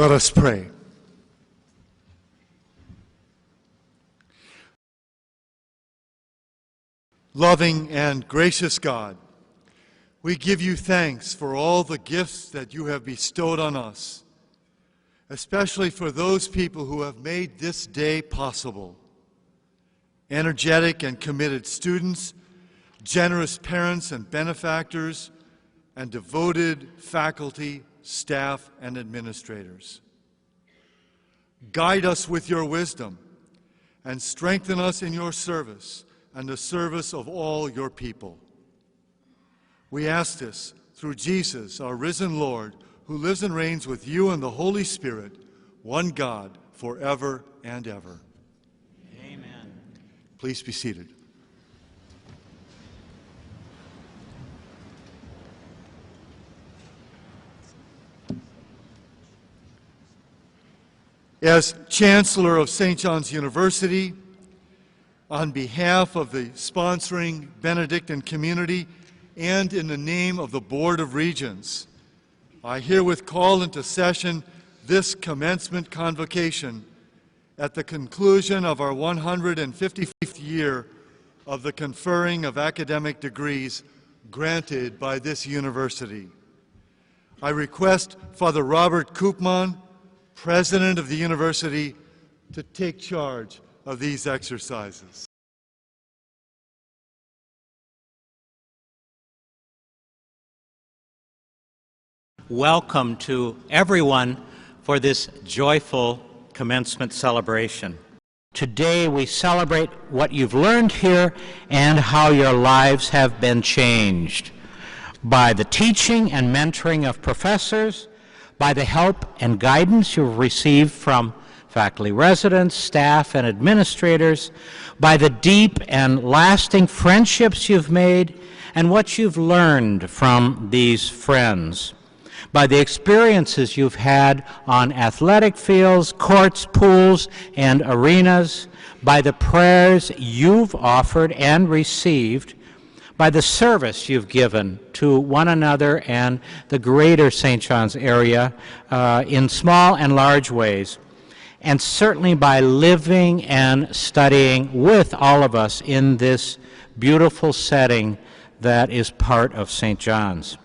Let us pray. Loving and gracious God, we give you thanks for all the gifts that you have bestowed on us, especially for those people who have made this day possible. Energetic and committed students, generous parents and benefactors, and devoted faculty, staff, and administrators. Guide us with your wisdom and strengthen us in your service and the service of all your people. We ask this through Jesus, our risen Lord, who lives and reigns with you and the Holy Spirit, one God, forever and ever. Amen. Please be seated. As Chancellor of St. John's University, on behalf of the sponsoring Benedictine community and in the name of the Board of Regents, I herewith call into session this commencement convocation at the conclusion of our 155th year of the conferring of academic degrees granted by this university. I request Father Robert Koopman, President of the University, to take charge of these exercises. welcome to everyone for this joyful commencement celebration. Today we celebrate what you've learned here and how your lives have been changed by the teaching and mentoring of professors, by the help and guidance you've received from faculty residents, staff, and administrators, by the deep and lasting friendships you've made and what you've learned from these friends, by the experiences you've had on athletic fields, courts, pools, and arenas, by the prayers you've offered and received, by the service you've given to one another and the greater St. John's area in small and large ways, and certainly by living and studying with all of us in this beautiful setting that is part of St. John's.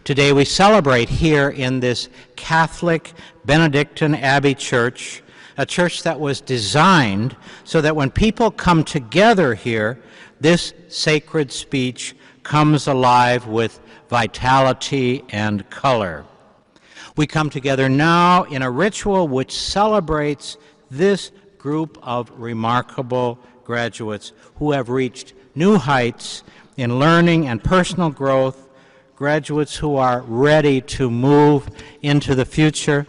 Today we celebrate here in this Catholic Benedictine Abbey church, a church that was designed so that when people come together here, this sacred speech comes alive with vitality and color. We come together now in a ritual which celebrates this group of remarkable graduates who have reached new heights in learning and personal growth, graduates who are ready to move into the future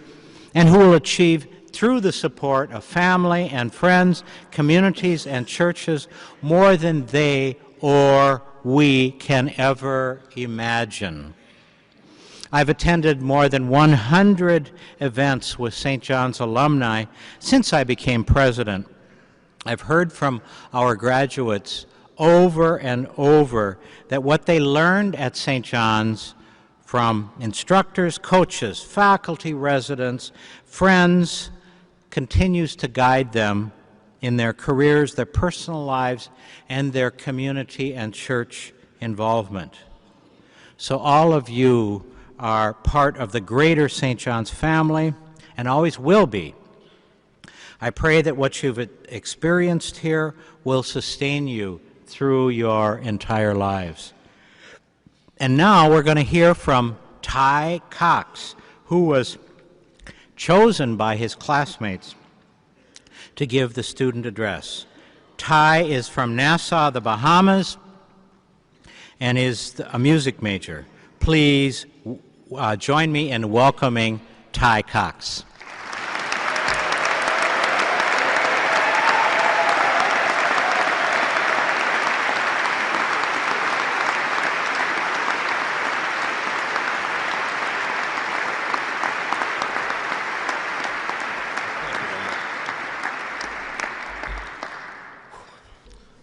and who will achieve through the support of family and friends, communities and churches more than they or we can ever imagine. I've attended more than 100 events with St. John's alumni since I became president. I've heard from our graduates over and over that what they learned at St. John's from instructors, coaches, faculty, residents, friends, continues to guide them in their careers, their personal lives, and their community and church involvement. So all of you are part of the greater St. John's family and always will be. I pray that what you've experienced here will sustain you through your entire lives. And now we're going to hear from Ty Cox, who was chosen by his classmates to give the student address. Ty is from Nassau, the Bahamas, and is a music major. Please join me in welcoming Ty Cox.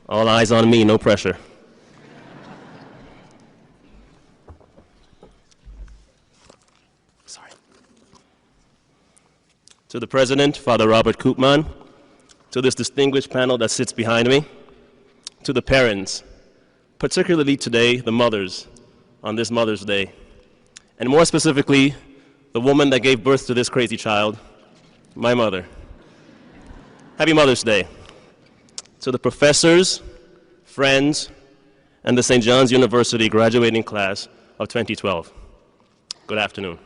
All eyes on me, no pressure. Sorry. To the President, Father Robert Koopman, to this distinguished panel that sits behind me, to the parents, particularly today, the mothers, on this Mother's Day, and more specifically, the woman that gave birth to this crazy child, my mother. Happy Mother's Day. To the professors, friends, and the St. John's University graduating class of 2012. Good afternoon.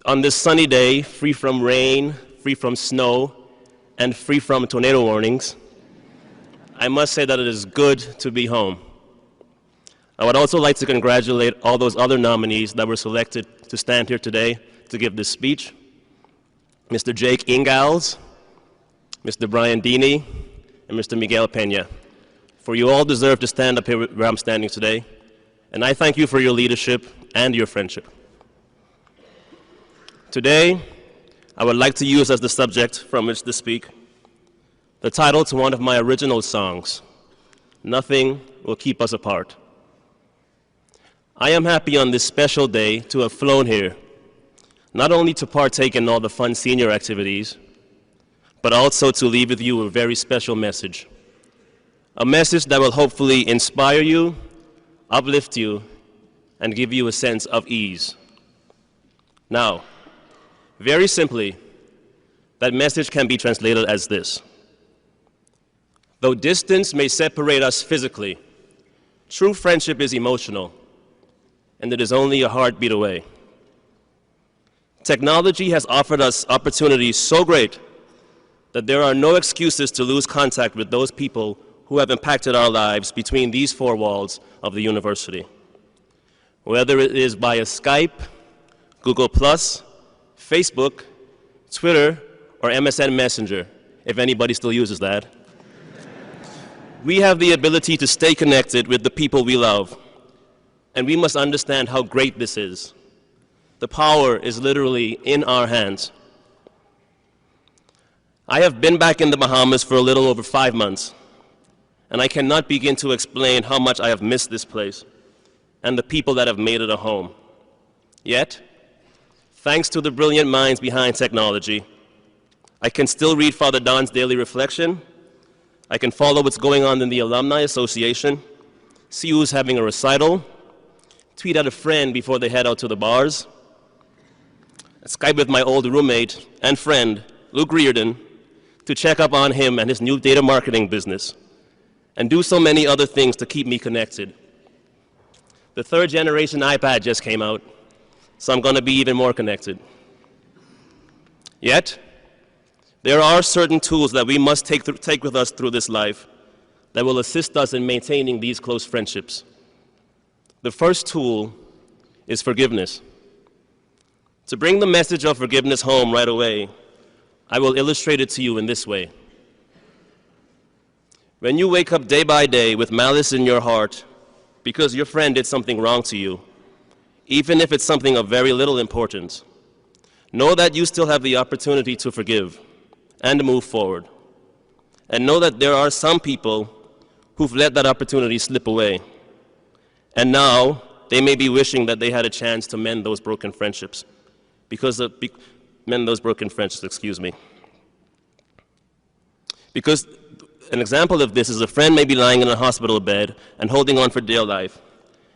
On this sunny day, free from rain, free from snow, and free from tornado warnings, I must say that it is good to be home. I would also like to congratulate all those other nominees that were selected to stand here today to give this speech. Mr. Jake Ingalls, Mr. Brian Deeney, and Mr. Miguel Peña, for you all deserve to stand up here where I'm standing today, and I thank you for your leadership and your friendship. Today, I would like to use as the subject from which to speak the title to one of my original songs, Nothing Will Keep Us Apart. I am happy on this special day to have flown here, not only to partake in all the fun senior activities, but also to leave with you a very special message. A message that will hopefully inspire you, uplift you, and give you a sense of ease. Now, very simply, that message can be translated as this. Though distance may separate us physically, true friendship is emotional, and it is only a heartbeat away. Technology has offered us opportunities so great that there are no excuses to lose contact with those people who have impacted our lives between these four walls of the university. Whether it is via Skype, Google+, Facebook, Twitter, or MSN Messenger, if anybody still uses that. We have the ability to stay connected with the people we love, and we must understand how great this is. The power is literally in our hands. I have been back in the Bahamas for a little over 5 months, and I cannot begin to explain how much I have missed this place and the people that have made it a home. Yet, thanks to the brilliant minds behind technology, I can still read Father Don's daily reflection. I can follow what's going on in the Alumni Association, see who's having a recital, tweet at a friend before they head out to the bars, Skype with my old roommate and friend, Luke Reardon, to check up on him and his new data marketing business, and do so many other things to keep me connected. The 3rd generation iPad just came out, so I'm going to be even more connected. Yet, there are certain tools that we must take with us through this life that will assist us in maintaining these close friendships. The first tool is forgiveness. To bring the message of forgiveness home right away, I will illustrate it to you in this way. When you wake up day by day with malice in your heart because your friend did something wrong to you, even if it's something of very little importance, know that you still have the opportunity to forgive and move forward. And know that there are some people who've let that opportunity slip away. And now they may be wishing that they had a chance to mend those broken friendships. Because an example of this is a friend may be lying in a hospital bed and holding on for dear life.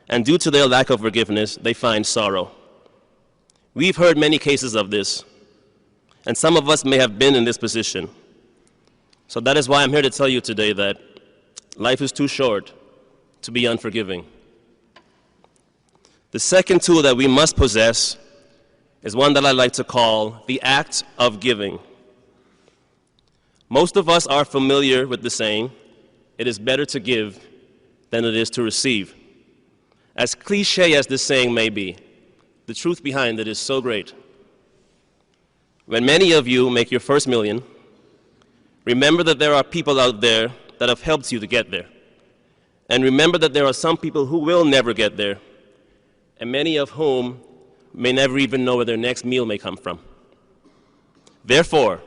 And due to their lack of forgiveness, they find sorrow. We've heard many cases of this, and some of us may have been in this position. So that is why I'm here to tell you today that life is too short to be unforgiving. The second tool that we must possess is one that I like to call the act of giving. Most of us are familiar with the saying, "It is better to give than it is to receive." As cliche as this saying may be, the truth behind it is so great. When many of you make your first million, remember that there are people out there that have helped you to get there. And remember that there are some people who will never get there, and many of whom may never even know where their next meal may come from. Therefore,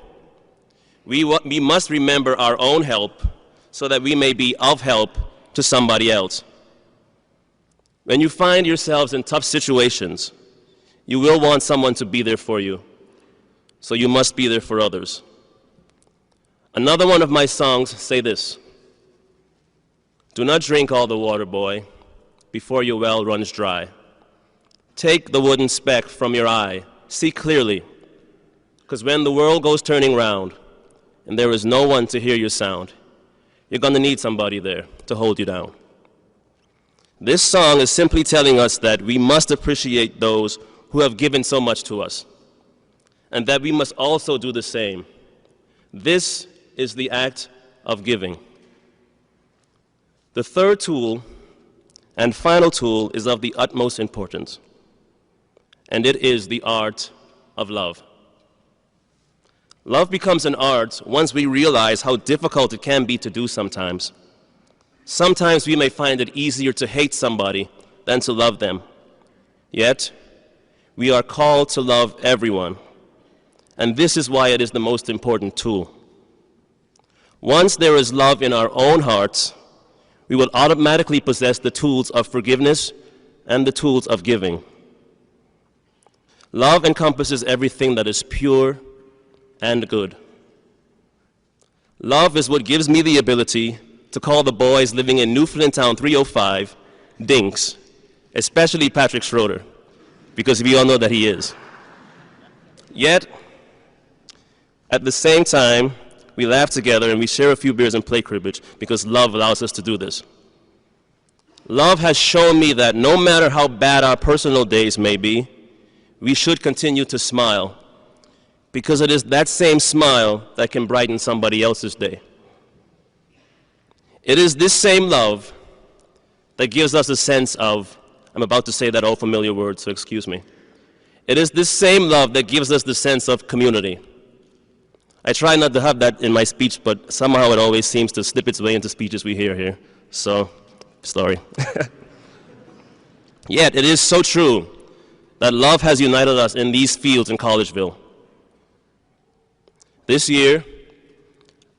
we must remember our own help so that we may be of help to somebody else. When you find yourselves in tough situations, you will want someone to be there for you, so you must be there for others. Another one of my songs say this: "Do not drink all the water, boy, before your well runs dry. Take the wooden speck from your eye, see clearly, because when the world goes turning round and there is no one to hear your sound, you're going to need somebody there to hold you down." This song is simply telling us that we must appreciate those who have given so much to us, and that we must also do the same. This is the act of giving. The third tool and final tool is of the utmost importance, and it is the art of love. Love becomes an art once we realize how difficult it can be to do sometimes. Sometimes we may find it easier to hate somebody than to love them. Yet, we are called to love everyone, and this is why it is the most important tool. Once there is love in our own hearts, we will automatically possess the tools of forgiveness and the tools of giving. Love encompasses everything that is pure and good. Love is what gives me the ability to call the boys living in Newfoundland Town 305 dinks, especially Patrick Schroeder, because we all know that he is. Yet, at the same time, we laugh together and we share a few beers and play cribbage because love allows us to do this. Love has shown me that no matter how bad our personal days may be, we should continue to smile, because it is that same smile that can brighten somebody else's day. It is this same love that gives us a sense of, I'm about to say that old familiar word, so excuse me. It is this same love that gives us the sense of community. I try not to have that in my speech, but somehow it always seems to slip its way into speeches we hear here. So, sorry. Yet, it is so true that love has united us in these fields in Collegeville. This year,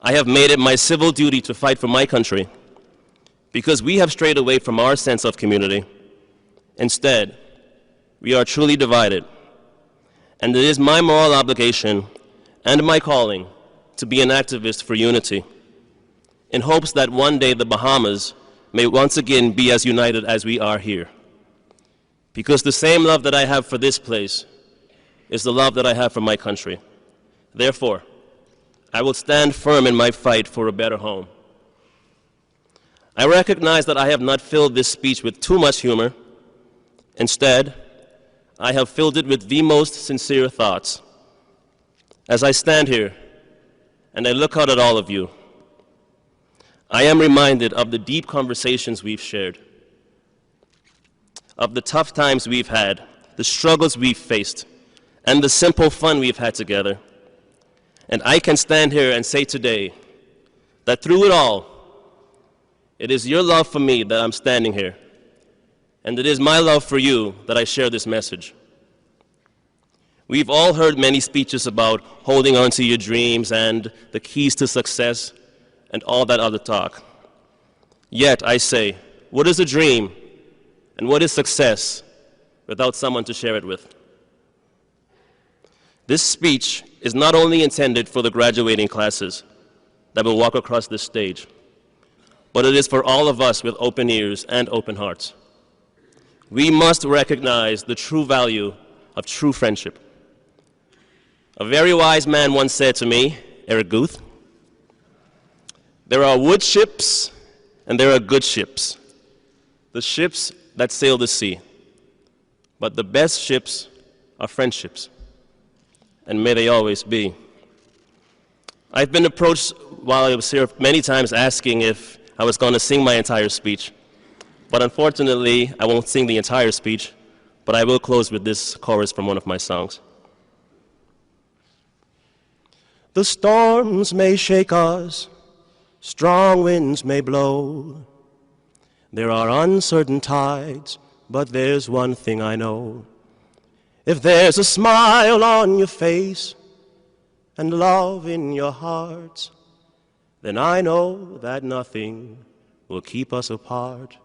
I have made it my civil duty to fight for my country because we have strayed away from our sense of community. Instead, we are truly divided. And it is my moral obligation and my calling to be an activist for unity, in hopes that one day the Bahamas may once again be as united as we are here. Because the same love that I have for this place is the love that I have for my country. Therefore, I will stand firm in my fight for a better home. I recognize that I have not filled this speech with too much humor. Instead, I have filled it with the most sincere thoughts. As I stand here and I look out at all of you, I am reminded of the deep conversations we've shared, of the tough times we've had, the struggles we've faced, and the simple fun we've had together. And I can stand here and say today that through it all, it is your love for me that I'm standing here, and it is my love for you that I share this message. We've all heard many speeches about holding on to your dreams and the keys to success and all that other talk. Yet I say, what is a dream and what is success without someone to share it with? This speech is not only intended for the graduating classes that will walk across this stage, but it is for all of us with open ears and open hearts. We must recognize the true value of true friendship. A very wise man once said to me, Eric Guth, there are wood ships and there are good ships, the ships that sail the sea. But the best ships are friendships, and may they always be. I've been approached while I was here many times asking if I was going to sing my entire speech. But unfortunately, I won't sing the entire speech, but I will close with this chorus from one of my songs. The storms may shake us, strong winds may blow. There are uncertain tides, but there's one thing I know. If there's a smile on your face and love in your heart, then I know that nothing will keep us apart.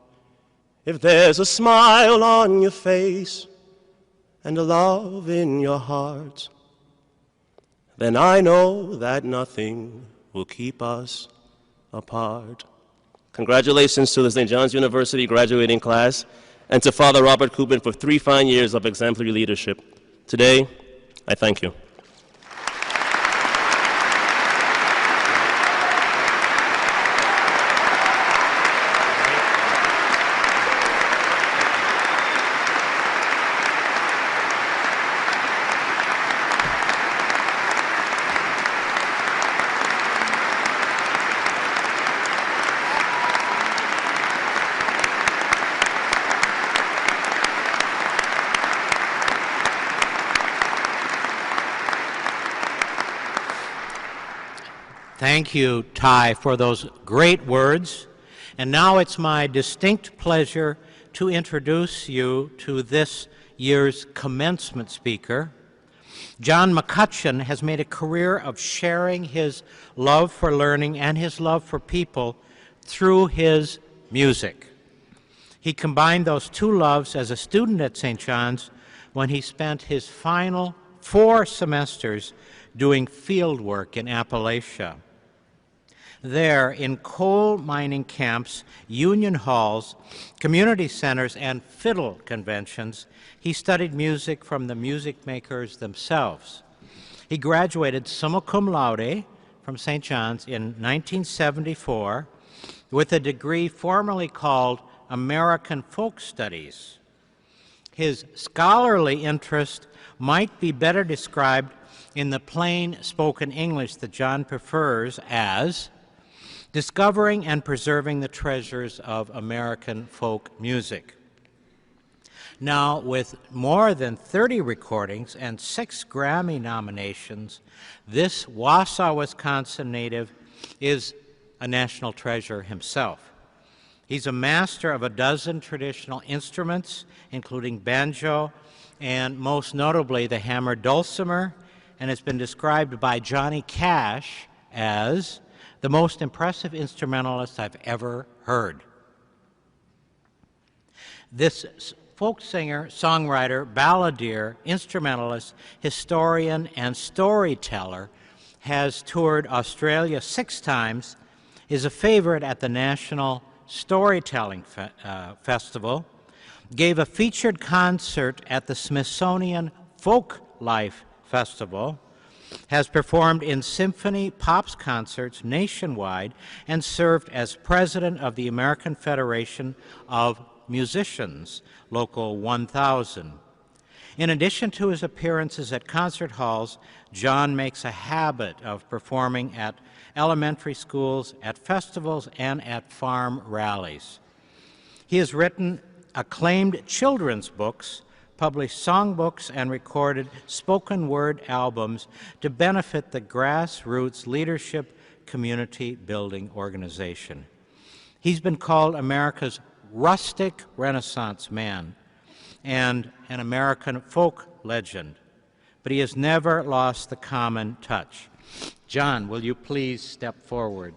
If there's a smile on your face and a love in your heart, then I know that nothing will keep us apart. Congratulations to the St. John's University graduating class and to Father Robert Kubin for 3 fine years of exemplary leadership. Today, I thank you. Thank you, Ty, for those great words. And now it's my distinct pleasure to introduce you to this year's commencement speaker. John McCutcheon has made a career of sharing his love for learning and his love for people through his music. He combined those two loves as a student at St. John's when he spent his final 4 semesters doing field work in Appalachia. There, in coal mining camps, union halls, community centers, and fiddle conventions, he studied music from the music makers themselves. He graduated summa cum laude from St. John's in 1974 with a degree formerly called American folk studies. His scholarly interest might be better described in the plain spoken English that John prefers as discovering and preserving the treasures of American folk music. Now, with more than 30 recordings and 6 Grammy nominations, this Wausau, Wisconsin native is a national treasure himself. He's a master of a dozen traditional instruments, including banjo and most notably the hammered dulcimer, and has been described by Johnny Cash as the most impressive instrumentalist I've ever heard. This folk singer, songwriter, balladeer, instrumentalist, historian, and storyteller has toured Australia 6 times, is a favorite at the National Storytelling Festival, gave a featured concert at the Smithsonian Folk Life Festival, has performed in symphony pops concerts nationwide, and served as president of the American Federation of Musicians, Local 1000. In addition to his appearances at concert halls, John makes a habit of performing at elementary schools, at festivals, and at farm rallies. He has written acclaimed children's books, published songbooks, and recorded spoken word albums to benefit the Grassroots Leadership Community Building Organization. He's been called America's rustic Renaissance man and an American folk legend, but he has never lost the common touch. John, will you please step forward?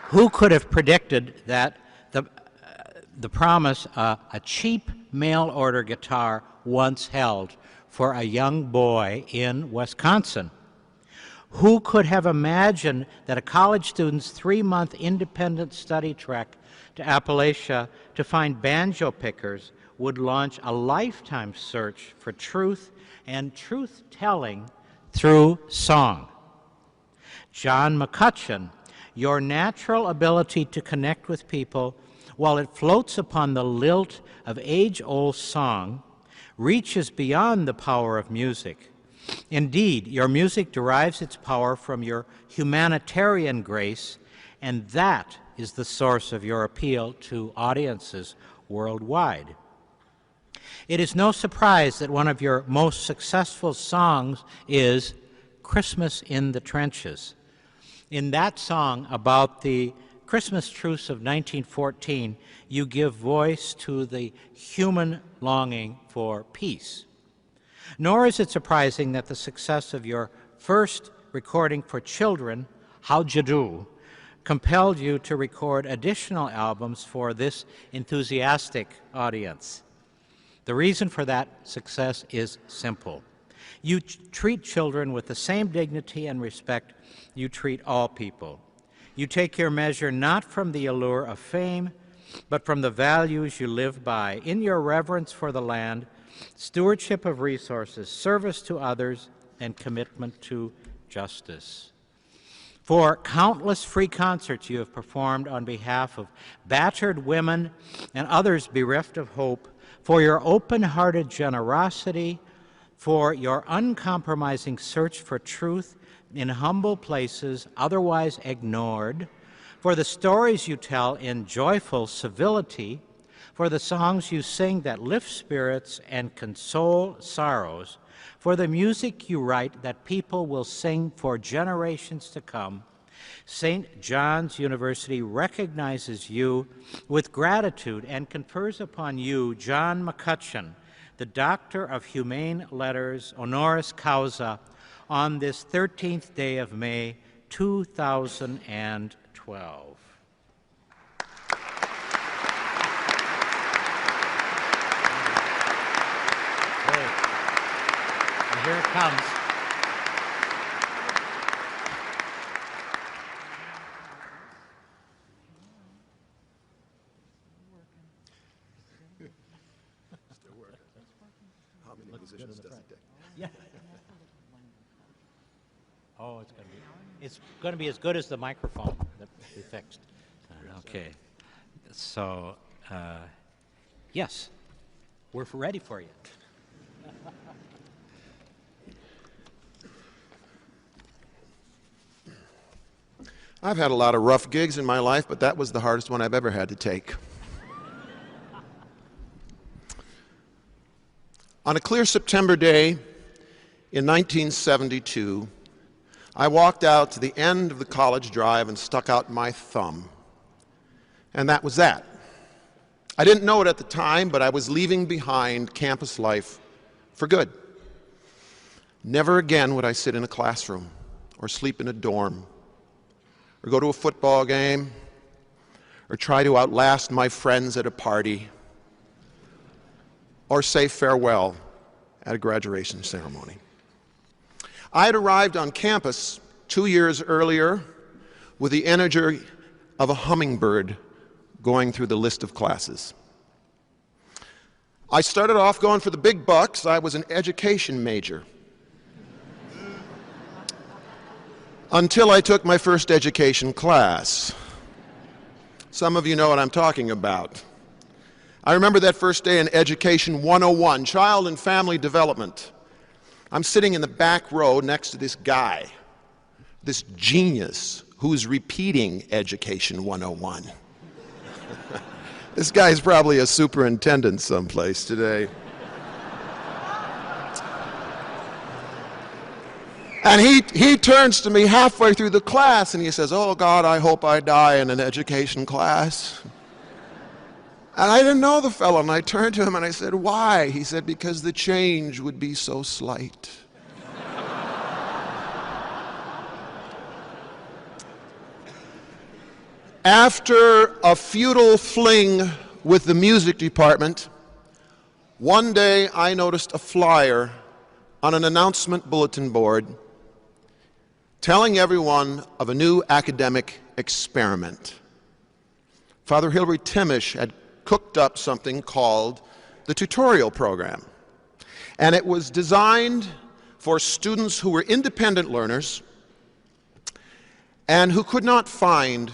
Who could have predicted that the promise a cheap mail-order guitar once held for a young boy in Wisconsin? Who could have imagined that a college student's 3-month independent study trek to Appalachia to find banjo pickers would launch a lifetime search for truth and truth-telling through song? John McCutcheon, your natural ability to connect with people while it floats upon the lilt of age-old song reaches beyond the power of music. Indeed, your music derives its power from your humanitarian grace, and that is the source of your appeal to audiences worldwide. It is no surprise that one of your most successful songs is Christmas in the Trenches. In that song about the Christmas truce of 1914, you give voice to the human longing for peace. Nor is it surprising that the success of your first recording for children, How'd You Do, compelled you to record additional albums for this enthusiastic audience. The reason for that success is simple. You treat children with the same dignity and respect you treat all people. You take your measure not from the allure of fame, but from the values you live by in your reverence for the land, stewardship of resources, service to others, and commitment to justice. For countless free concerts you have performed on behalf of battered women and others bereft of hope, for your open-hearted generosity, for your uncompromising search for truth in humble places otherwise ignored, for the stories you tell in joyful civility, for the songs you sing that lift spirits and console sorrows, for the music you write that people will sing for generations to come, St. John's University recognizes you with gratitude and confers upon you, John McCutcheon, the Doctor of Humane Letters, honoris causa, on this 13th day of May, 2012. Here it comes. Yeah. Oh, it's going to be as good as the microphone that we fixed. Okay. So, yes, we're ready for you. I've had a lot of rough gigs in my life, but that was the hardest one I've ever had to take. On a clear September day in 1972, I walked out to the end of the college drive and stuck out my thumb. And that was that. I didn't know it at the time, but I was leaving behind campus life for good. Never again would I sit in a classroom or sleep in a dorm or go to a football game or try to outlast my friends at a party or say farewell at a graduation ceremony. I had arrived on campus 2 years earlier with the energy of a hummingbird going through the list of classes. I started off going for the big bucks. I was an education major. Until I took my first education class. Some of you know what I'm talking about. I remember that first day in Education 101, Child and Family Development. I'm sitting in the back row next to this guy, this genius who's repeating Education 101. This guy's probably a superintendent someplace today. And he turns to me halfway through the class and he says, "Oh God, I hope I die in an education class." And I didn't know the fellow, and I turned to him and I said, "Why?" He said, "Because the change would be so slight." After a futile fling with the music department, one day I noticed a flyer on an announcement bulletin board telling everyone of a new academic experiment. Father Hilary Timish had cooked up something called the tutorial program. And it was designed for students who were independent learners and who could not find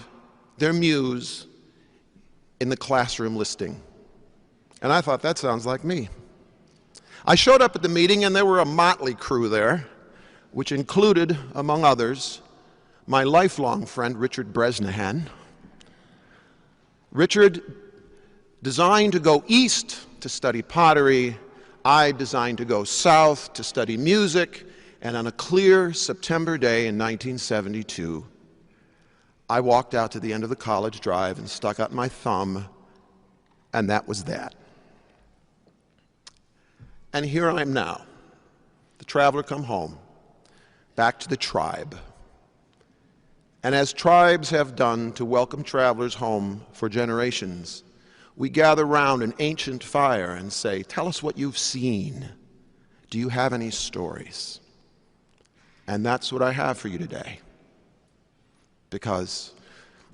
their muse in the classroom listing. And I thought, that sounds like me. I showed up at the meeting and there were a motley crew there, which included, among others, my lifelong friend Richard Bresnahan. Richard designed to go east to study pottery. I designed to go south to study music. And on a clear September day in 1972, I walked out to the end of the college drive and stuck out my thumb, and that was that. And here I am now, the traveler come home, back to the tribe. And as tribes have done to welcome travelers home for generations, we gather round an ancient fire and say, "Tell us what you've seen. Do you have any stories?" And that's what I have for you today, because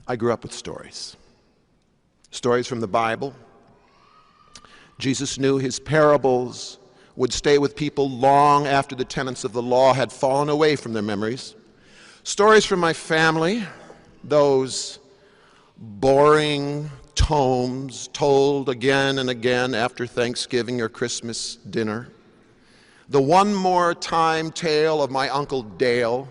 I grew up with stories. Stories from the Bible. Jesus knew his parables would stay with people long after the tenets of the law had fallen away from their memories. Stories from my family, those boring tomes told again and again after Thanksgiving or Christmas dinner. The one more time tale of my Uncle Dave,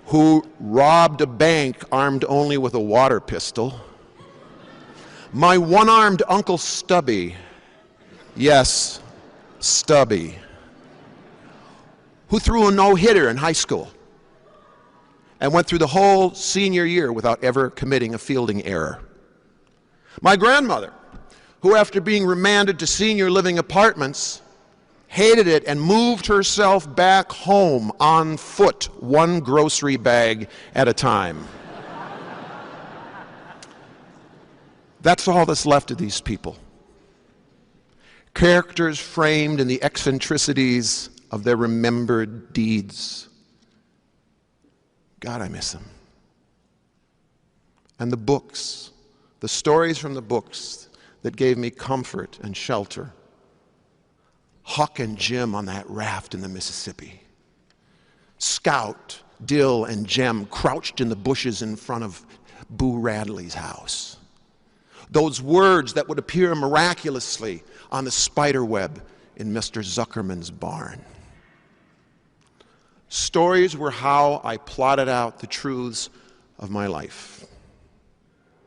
who robbed a bank armed only with a water pistol. My one-armed Uncle Stubby, yes, Stubby, who threw a no-hitter in high school and went through the whole senior year without ever committing a fielding error. My grandmother, who after being remanded to senior living apartments, hated it and moved herself back home on foot, one grocery bag at a time. That's all that's left of these people. Characters framed in the eccentricities of their remembered deeds. God, I miss them. And the books, the stories from the books that gave me comfort and shelter. Huck and Jim on that raft in the Mississippi. Scout, Dill, and Jem crouched in the bushes in front of Boo Radley's house. Those words that would appear miraculously on the spider web in Mr. Zuckerman's barn. Stories were how I plotted out the truths of my life.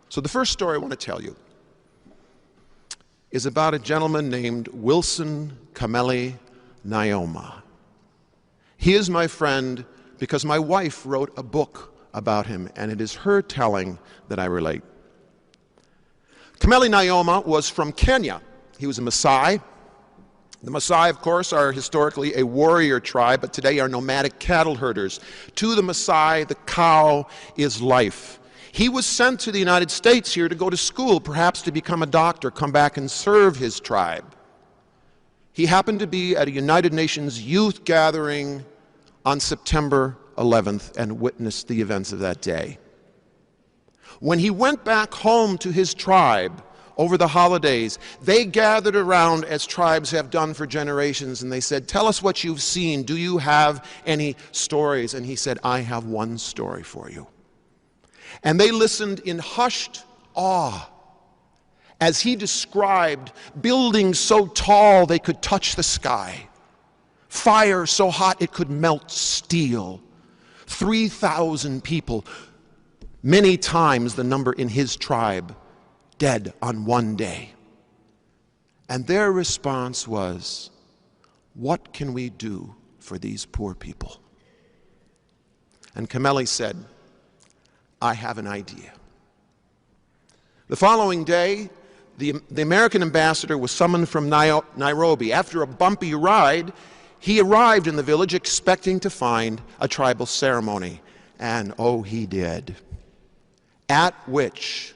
So the first story I want to tell you is about a gentleman named Wilson Kameli Nyoma. He is my friend because my wife wrote a book about him, and it is her telling that I relate. Kameli Nyoma was from Kenya. He was a Maasai. The Maasai, of course, are historically a warrior tribe, but today are nomadic cattle herders. To the Maasai, the cow is life. He was sent to the United States here to go to school, perhaps to become a doctor, come back and serve his tribe. He happened to be at a United Nations youth gathering on September 11th and witnessed the events of that day. When he went back home to his tribe over the holidays, they gathered around as tribes have done for generations, and they said, "Tell us what you've seen. Do you have any stories?" And he said, "I have one story for you." And they listened in hushed awe as he described buildings so tall they could touch the sky, fire so hot it could melt steel, 3,000 people, many times the number in his tribe, dead on one day. And their response was, "What can we do for these poor people?" And Kameli said, "I have an idea." The following day, the American ambassador was summoned from Nairobi. After a bumpy ride, he arrived in the village expecting to find a tribal ceremony. And oh, he did. At which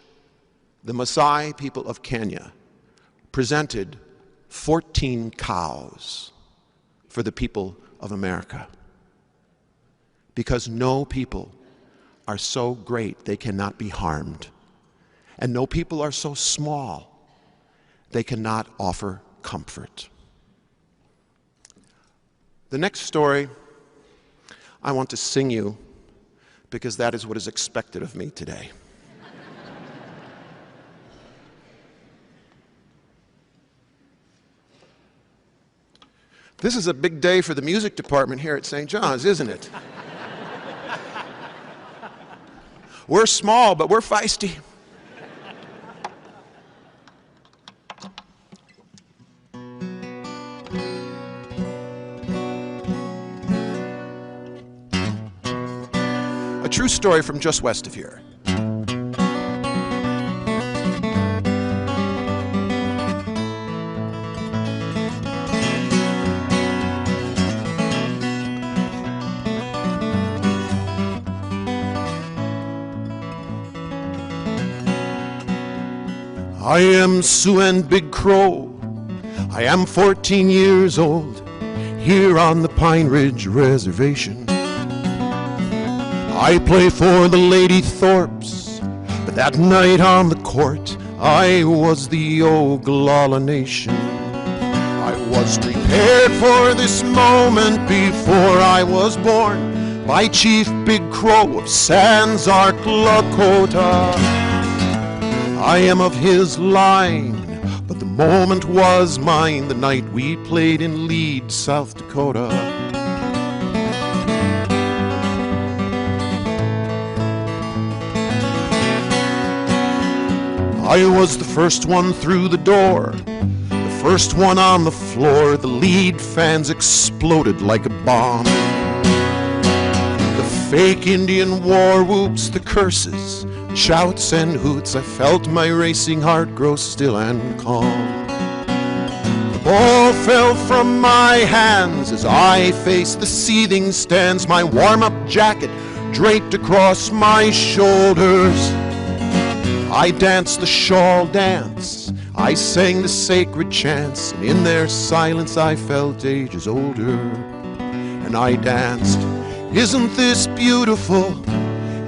the Maasai people of Kenya presented 14 cows for the people of America. Because no people are so great they cannot be harmed, and no people are so small they cannot offer comfort. The next story I want to sing you because that is what is expected of me today. This is a big day for the music department here at St. John's, isn't it? We're small, but we're feisty. A true story from just west of here. I am Sioux and Big Crow. I am 14 years old, here on the Pine Ridge Reservation. I play for the Lady Thorpes, but that night on the court, I was the Oglala Nation. I was prepared for this moment before I was born by Chief Big Crow of Sans Arc, Lakota. I am of his line, but the moment was mine the night we played in Lead, South Dakota. I was the first one through the door, the first one on the floor. The Lead fans exploded like a bomb. The fake Indian war whoops, the curses, shouts and hoots, I felt my racing heart grow still and calm. The ball fell from my hands as I faced the seething stands, my warm-up jacket draped across my shoulders. I danced the shawl dance, I sang the sacred chants, and in their silence I felt ages older. And I danced, "Isn't this beautiful?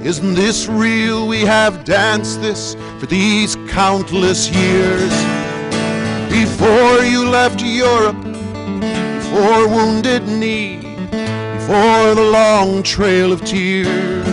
Isn't this real? We have danced this for these countless years. before you left Europe, before Wounded Knee, before the long trail of tears.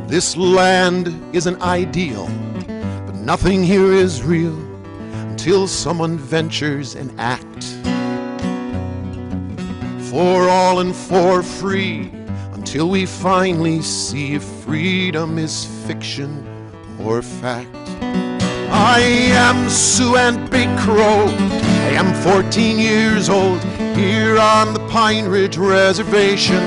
This land is an ideal, but nothing here is real until someone ventures an act. For all and for free, until we finally see if freedom is fiction or fact. I am Sioux and Big Crow. I am 14 years old here on the Pine Ridge Reservation.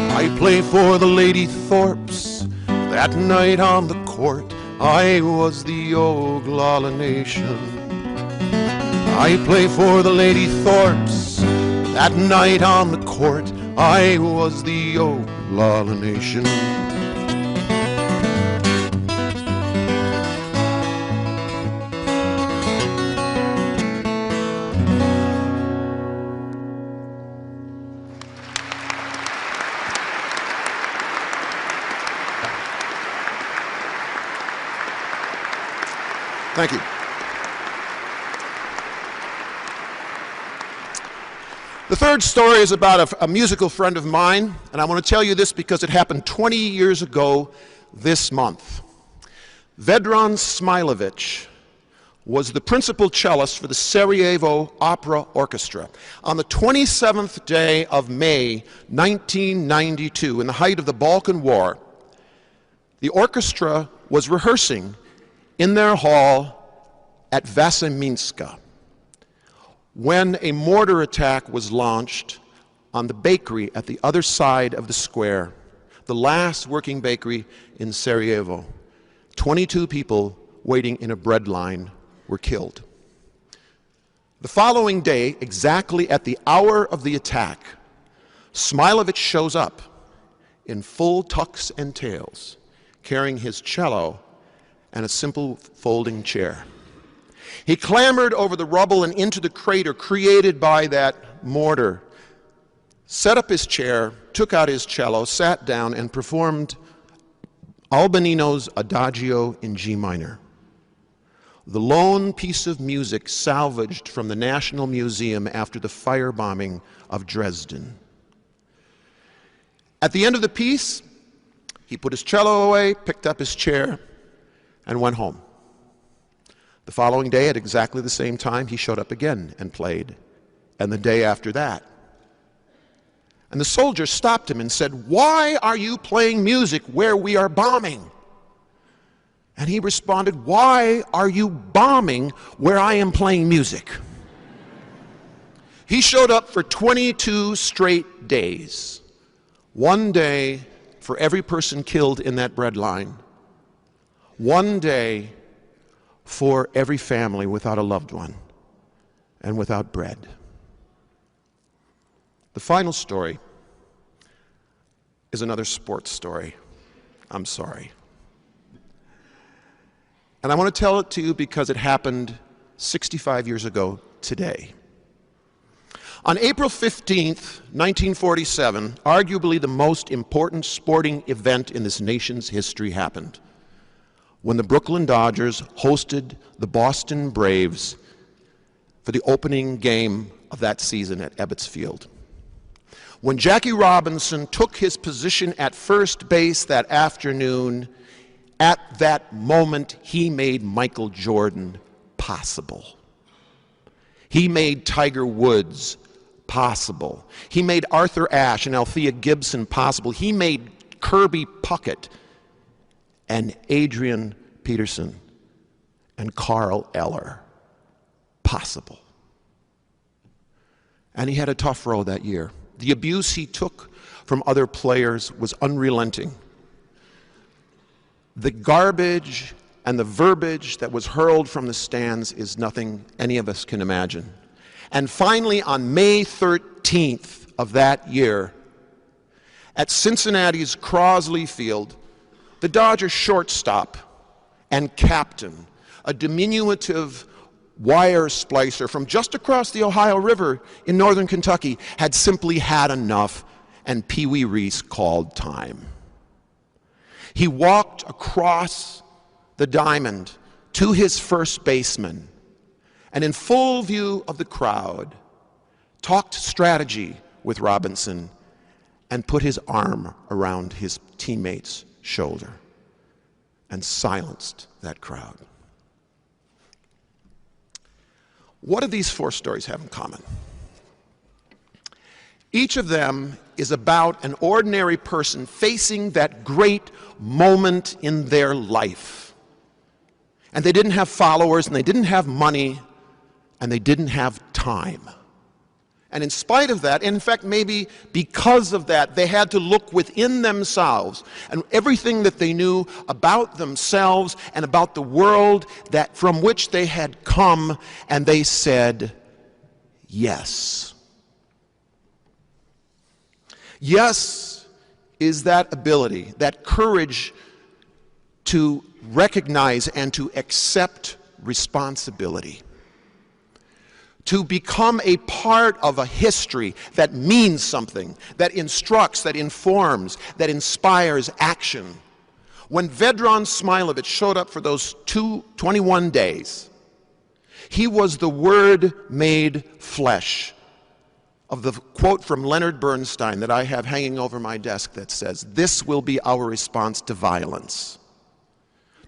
I play for the Lady Thorpes. That night on the court, I was the Oglala Nation. I play for the Lady Thorpes. That night on the court, I was the Oglala Nation. Thank you. The third story is about a musical friend of mine, and I want to tell you this because it happened 20 years ago this month. Vedran Smilovich was the principal cellist for the Sarajevo Opera Orchestra. On the 27th day of May, 1992, in the height of the Balkan War, the orchestra was rehearsing in their hall at Vaseminska when a mortar attack was launched on the bakery at the other side of the square, the last working bakery in Sarajevo. 22 people waiting in a bread line were killed. The following day, exactly at the hour of the attack, Smilovich shows up in full tux and tails, carrying his cello and a simple folding chair. He clambered over the rubble and into the crater created by that mortar, set up his chair, took out his cello, sat down, and performed Albanino's Adagio in G minor, the lone piece of music salvaged from the National Museum after the firebombing of Dresden. At the end of the piece, he put his cello away, picked up his chair, and went home. The following day, at exactly the same time, he showed up again and played, and the day after that. And the soldier stopped him and said, "Why are you playing music where we are bombing?" And he responded, "Why are you bombing where I am playing music?" He showed up for 22 straight days, one day for every person killed in that bread line, one day for every family without a loved one and without bread. The final story is another sports story. I'm sorry. And I want to tell it to you because it happened 65 years ago today. On April 15th, 1947, arguably the most important sporting event in this nation's history happened, when the Brooklyn Dodgers hosted the Boston Braves for the opening game of that season at Ebbets Field. When Jackie Robinson took his position at first base that afternoon, at that moment he made Michael Jordan possible. He made Tiger Woods possible. He made Arthur Ashe and Althea Gibson possible. He made Kirby Puckett and Adrian Peterson and Carl Eller possible. And he had a tough road that year. The abuse he took from other players was unrelenting. The garbage and the verbiage that was hurled from the stands is nothing any of us can imagine. And finally, on May 13th of that year, at Cincinnati's Crosley Field, the Dodgers shortstop and Captain, a diminutive wire splicer from just across the Ohio River in northern Kentucky, had simply had enough, and Pee Wee Reese called time. He walked across the diamond to his first baseman, and in full view of the crowd, talked strategy with Robinson and put his arm around his teammate's shoulder and silenced that crowd. What do these 4 stories have in common? Each of them is about an ordinary person facing that great moment in their life. And they didn't have followers, and they didn't have money, and they didn't have time. And in spite of that, in fact, maybe because of that, they had to look within themselves and everything that they knew about themselves and about the world that from which they had come, and they said, yes. Yes is that ability, that courage to recognize and to accept responsibility, to become a part of a history that means something, that instructs, that informs, that inspires action. When Vedran Smilovich showed up for those 21 days, he was the Word made flesh, of the quote from Leonard Bernstein that I have hanging over my desk that says, "This will be our response to violence,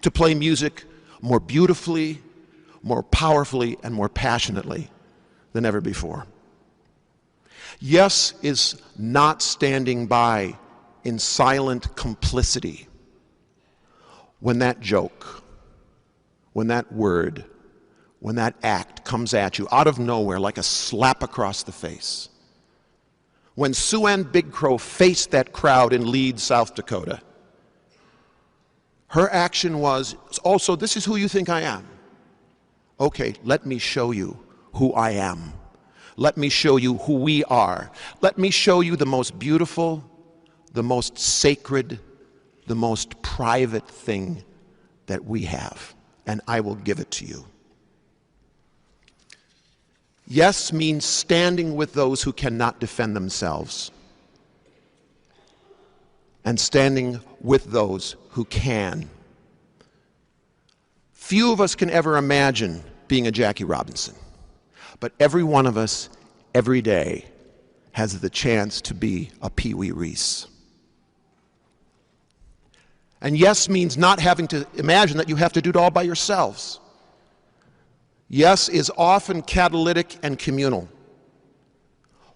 to play music more beautifully, more powerfully, and more passionately than ever before." Yes is not standing by in silent complicity when that joke, when that word, when that act comes at you out of nowhere like a slap across the face. When Sue Ann Big Crow faced that crowd in Leeds, South Dakota, her action was, also, this is who you think I am. Okay, let me show you who I am. Let me show you who we are. Let me show you the most beautiful, the most sacred, the most private thing that we have, and I will give it to you. Yes means standing with those who cannot defend themselves, and standing with those who can. Few of us can ever imagine being a Jackie Robinson, but every one of us, every day, has the chance to be a Pee Wee Reese. And yes means not having to imagine that you have to do it all by yourselves. Yes is often catalytic and communal.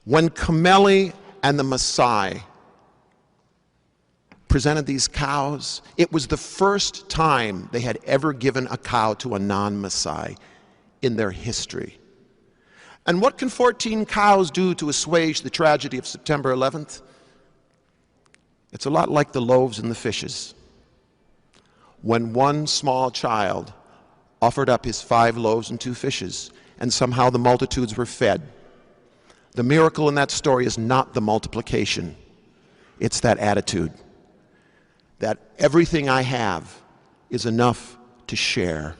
When Kameli and the Maasai presented these cows, it was the first time they had ever given a cow to a non-Maasai in their history. And what can 14 cows do to assuage the tragedy of September 11th? It's a lot like the loaves and the fishes. When one small child offered up his 5 loaves and 2 fishes, and somehow the multitudes were fed. The miracle in that story is not the multiplication, it's that attitude, that everything I have is enough to share,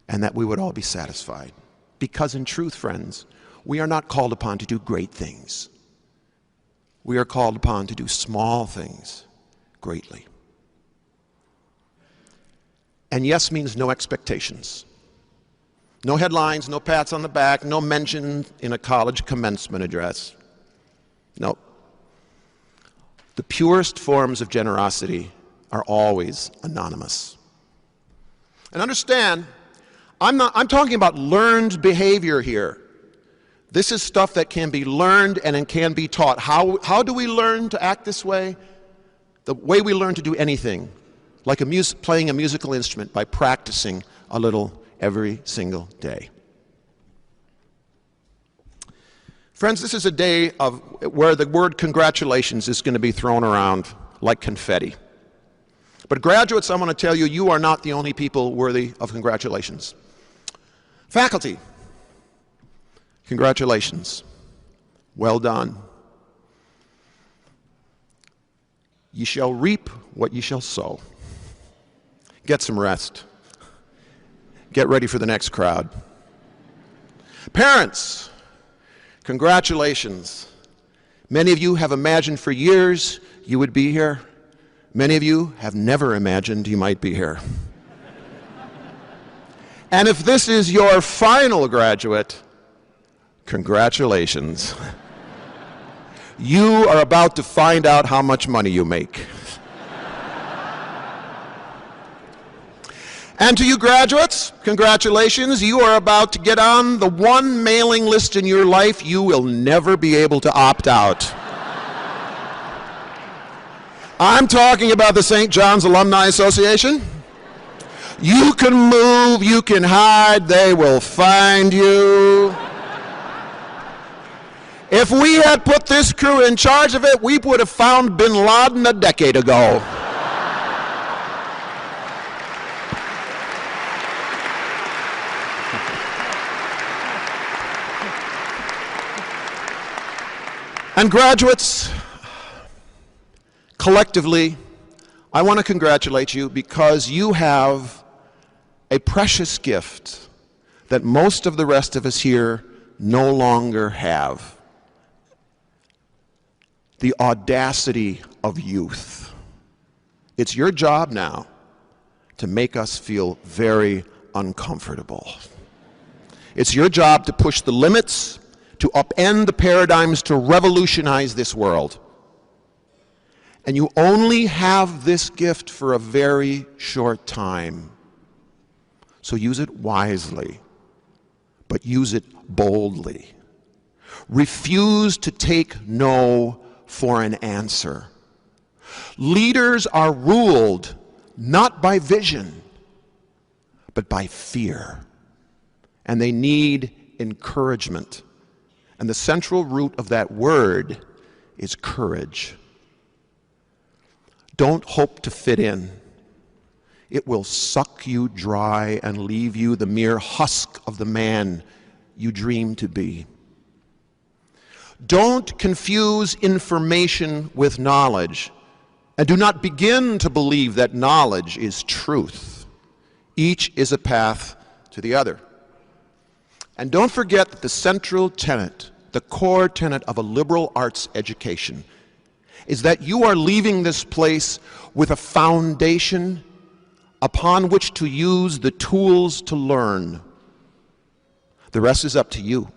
and that we would all be satisfied. Because in truth, friends, we are not called upon to do great things. We are called upon to do small things greatly. And yes means no expectations. No headlines, no pats on the back, no mention in a college commencement address. No. The purest forms of generosity are always anonymous. And understand, I'm talking about learned behavior here. This is stuff that can be learned and it can be taught. How do we learn to act this way? The way we learn to do anything, like playing a musical instrument, by practicing a little every single day. Friends, this is a day where the word congratulations is going to be thrown around like confetti. But graduates, I want to tell you, you are not the only people worthy of congratulations. Faculty, congratulations. Well done. Ye shall reap what ye shall sow. Get some rest. Get ready for the next crowd. Parents, congratulations. Many of you have imagined for years you would be here. Many of you have never imagined you might be here. And if this is your final graduate, congratulations. You are about to find out how much money you make. And to you graduates, congratulations. You are about to get on the one mailing list in your life you will never be able to opt out. I'm talking about the St. John's Alumni Association. You can move, you can hide, they will find you. If we had put this crew in charge of it, we would have found bin Laden a decade ago. And graduates, collectively, I want to congratulate you because you have a precious gift that most of the rest of us here no longer have. The audacity of youth. It's your job now to make us feel very uncomfortable. It's your job to push the limits, to upend the paradigms, to revolutionize this world. And you only have this gift for a very short time. So use it wisely, but use it boldly. Refuse to take no for an answer. Leaders are ruled not by vision, but by fear. And they need encouragement. And the central root of that word is courage. Don't hope to fit in. It will suck you dry and leave you the mere husk of the man you dream to be. Don't confuse information with knowledge, and do not begin to believe that knowledge is truth. Each is a path to the other. And don't forget that the central tenet, the core tenet of a liberal arts education is that you are leaving this place with a foundation upon which to use the tools to learn. The rest is up to you.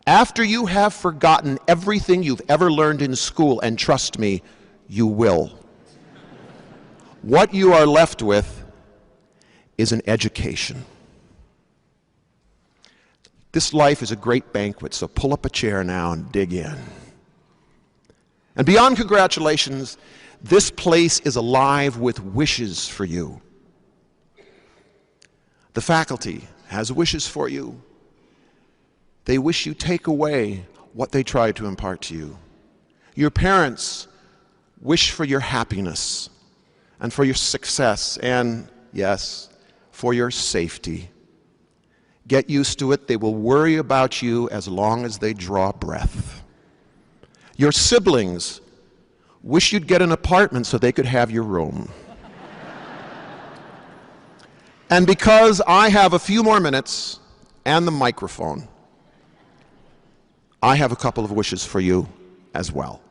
After you have forgotten everything you've ever learned in school, and trust me, you will, what you are left with is an education. This life is a great banquet, so pull up a chair now and dig in. And beyond congratulations, this place is alive with wishes for you. The faculty has wishes for you. They wish you take away what they try to impart to you. Your parents wish for your happiness and for your success and, yes, for your safety. Get used to it. They will worry about you as long as they draw breath. Your siblings wish you'd get an apartment so they could have your room. And because I have a few more minutes and the microphone, I have a couple of wishes for you as well.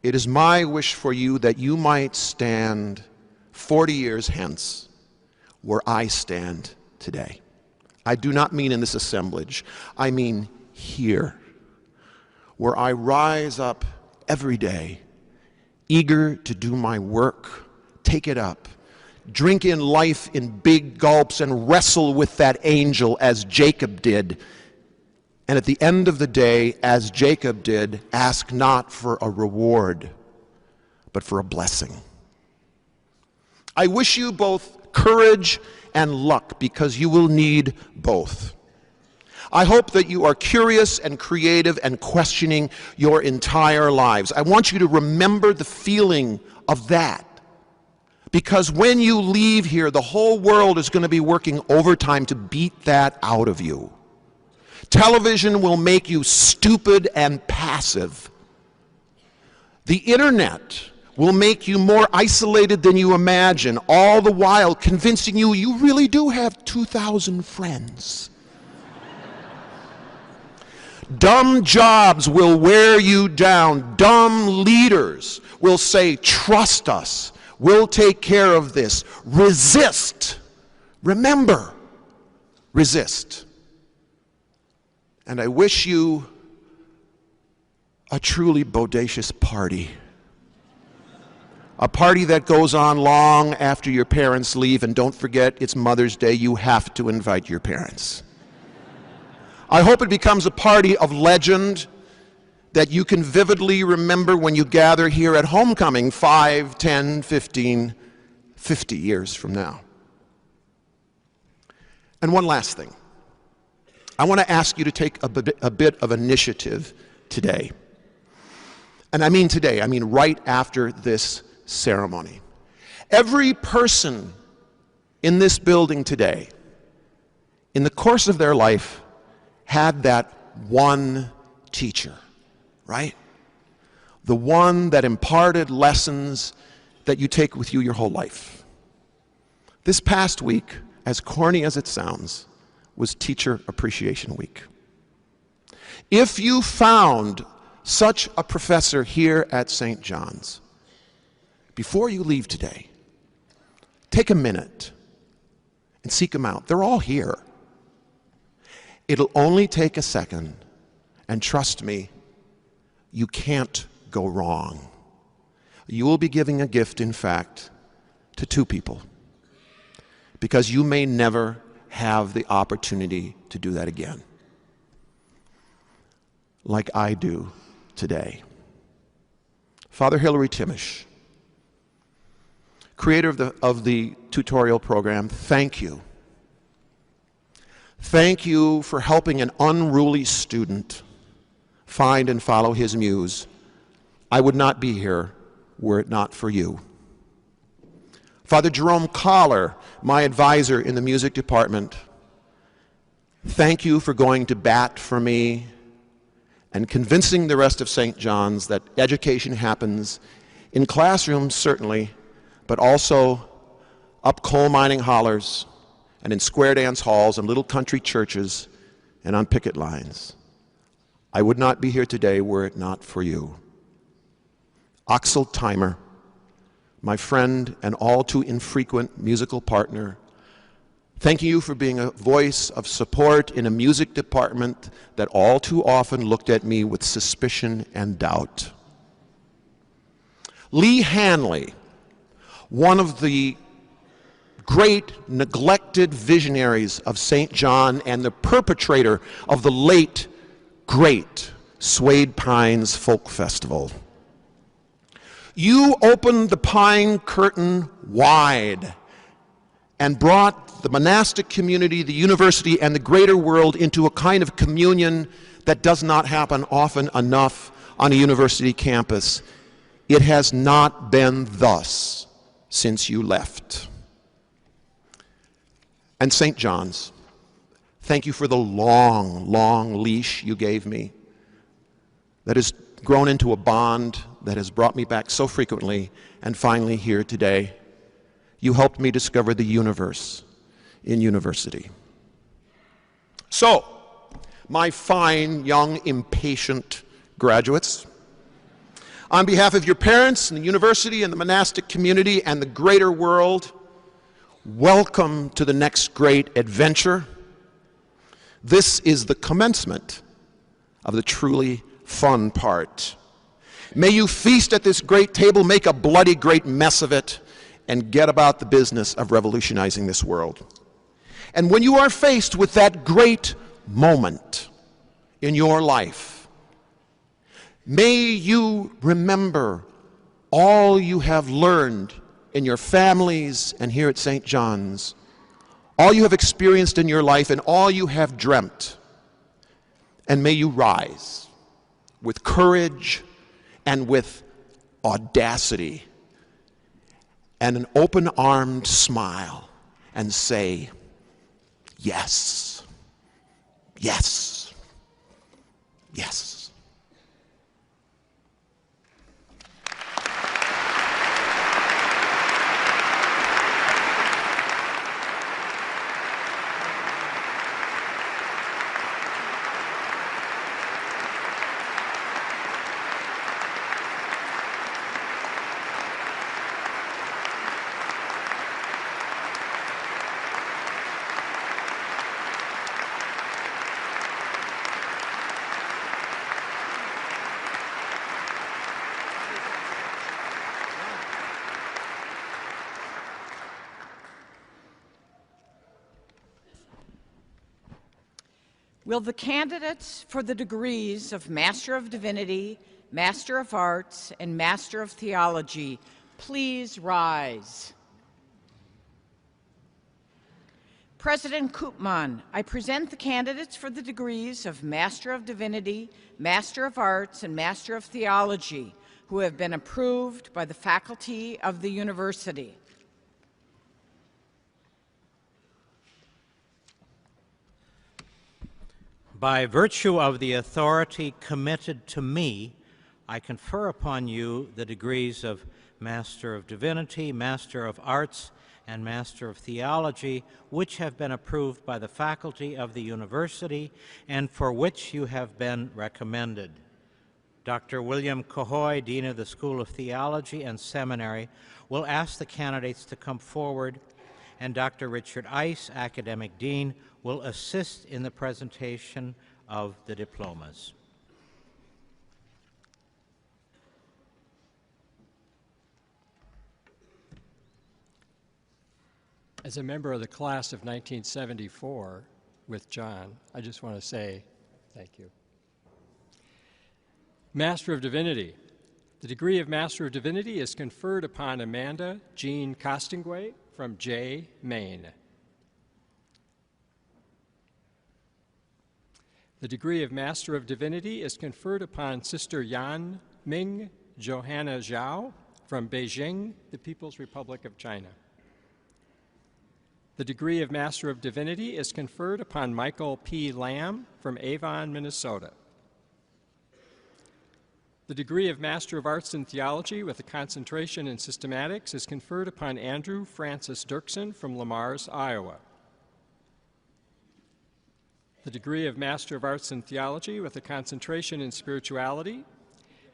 It is my wish for you that you might stand 40 years hence where I stand today. I do not mean in this assemblage. I mean here, where I rise up every day, eager to do my work, take it up, drink in life in big gulps, and wrestle with that angel as Jacob did. And at the end of the day, as Jacob did, ask not for a reward, but for a blessing. I wish you both courage and luck, because you will need both. I hope that you are curious and creative and questioning your entire lives. I want you to remember the feeling of that, because when you leave here, the whole world is going to be working overtime to beat that out of you. Television will make you stupid and passive. The internet will make you more isolated than you imagine, all the while convincing you you really do have 2,000 friends. Dumb jobs will wear you down. Dumb leaders will say, trust us. We'll take care of this. Resist. Remember, resist. And I wish you a truly bodacious party. A party that goes on long after your parents leave, and don't forget, it's Mother's Day. You have to invite your parents. I hope it becomes a party of legend that you can vividly remember when you gather here at homecoming 5, 10, 15, 50 years from now. And one last thing. I want to ask you to take a bit of initiative today. And I mean today, I mean right after this ceremony. Every person in this building today, in the course of their life, had that one teacher, right? The one that imparted lessons that you take with you your whole life. This past week, as corny as it sounds, was Teacher Appreciation Week. If you found such a professor here at St. John's, before you leave today, take a minute and seek them out. They're all here. It'll only take a second, and trust me, you can't go wrong. You will be giving a gift, in fact, to 2 people, because you may never have the opportunity to do that again, like I do today. Father Hilary Timish, creator of the tutorial program, thank you. Thank you for helping an unruly student find and follow his muse. I would not be here were it not for you. Father Jerome Collar, my advisor in the music department, thank you for going to bat for me and convincing the rest of St. John's that education happens in classrooms, certainly, but also up coal mining hollers and in square dance halls and little country churches and on picket lines. I would not be here today were it not for you. Axel Timer, my friend and all too infrequent musical partner, thank you for being a voice of support in a music department that all too often looked at me with suspicion and doubt. Lee Hanley, one of the great neglected visionaries of St. John and the perpetrator of the late, great Suede Pines Folk Festival. You opened the pine curtain wide and brought the monastic community, the university, and the greater world into a kind of communion that does not happen often enough on a university campus. It has not been thus since you left. And St. John's, thank you for the long, long leash you gave me that has grown into a bond that has brought me back so frequently, and finally here today. You helped me discover the universe in university. So, my fine, young, impatient graduates, on behalf of your parents and the university and the monastic community and the greater world, welcome to the next great adventure. This is the commencement of the truly fun part. May you feast at this great table, make a bloody great mess of it, and get about the business of revolutionizing this world. And when you are faced with that great moment in your life, may you remember all you have learned in your families and here at St. John's, all you have experienced in your life and all you have dreamt. And may you rise with courage and with audacity and an open-armed smile and say, yes, yes, yes. Will the candidates for the degrees of Master of Divinity, Master of Arts, and Master of Theology please rise? President Koopman, I present the candidates for the degrees of Master of Divinity, Master of Arts, and Master of Theology who have been approved by the faculty of the university. By virtue of the authority committed to me, I confer upon you the degrees of Master of Divinity, Master of Arts, and Master of Theology, which have been approved by the faculty of the university and for which you have been recommended. Dr. William Cahoy, Dean of the School of Theology and Seminary, will ask the candidates to come forward, and Dr. Richard Ice, Academic Dean, will assist in the presentation of the diplomas. As a member of the class of 1974 with John, I just want to say thank you. Master of Divinity. The degree of Master of Divinity is conferred upon Amanda Jean Costingway from Jay, Maine. The degree of Master of Divinity is conferred upon Sister Yan Ming Johanna Zhao from Beijing, the People's Republic of China. The degree of Master of Divinity is conferred upon Michael P. Lamb from Avon, Minnesota. The degree of Master of Arts in Theology with a concentration in systematics is conferred upon Andrew Francis Dirksen from Lamars, Iowa. The degree of Master of Arts in Theology with a concentration in spirituality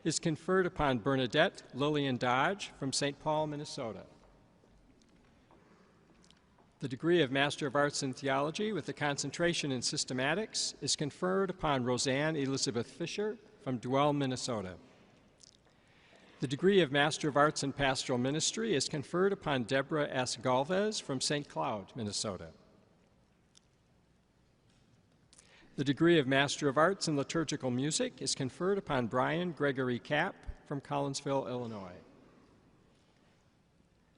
is conferred upon Bernadette Lillian Dodge from St. Paul, Minnesota. The degree of Master of Arts in Theology with a concentration in systematics is conferred upon Roseanne Elizabeth Fisher from Dwell, Minnesota. The degree of Master of Arts in Pastoral Ministry is conferred upon Deborah S. Galvez from St. Cloud, Minnesota. The degree of Master of Arts in Liturgical Music is conferred upon Brian Gregory Kapp from Collinsville, Illinois.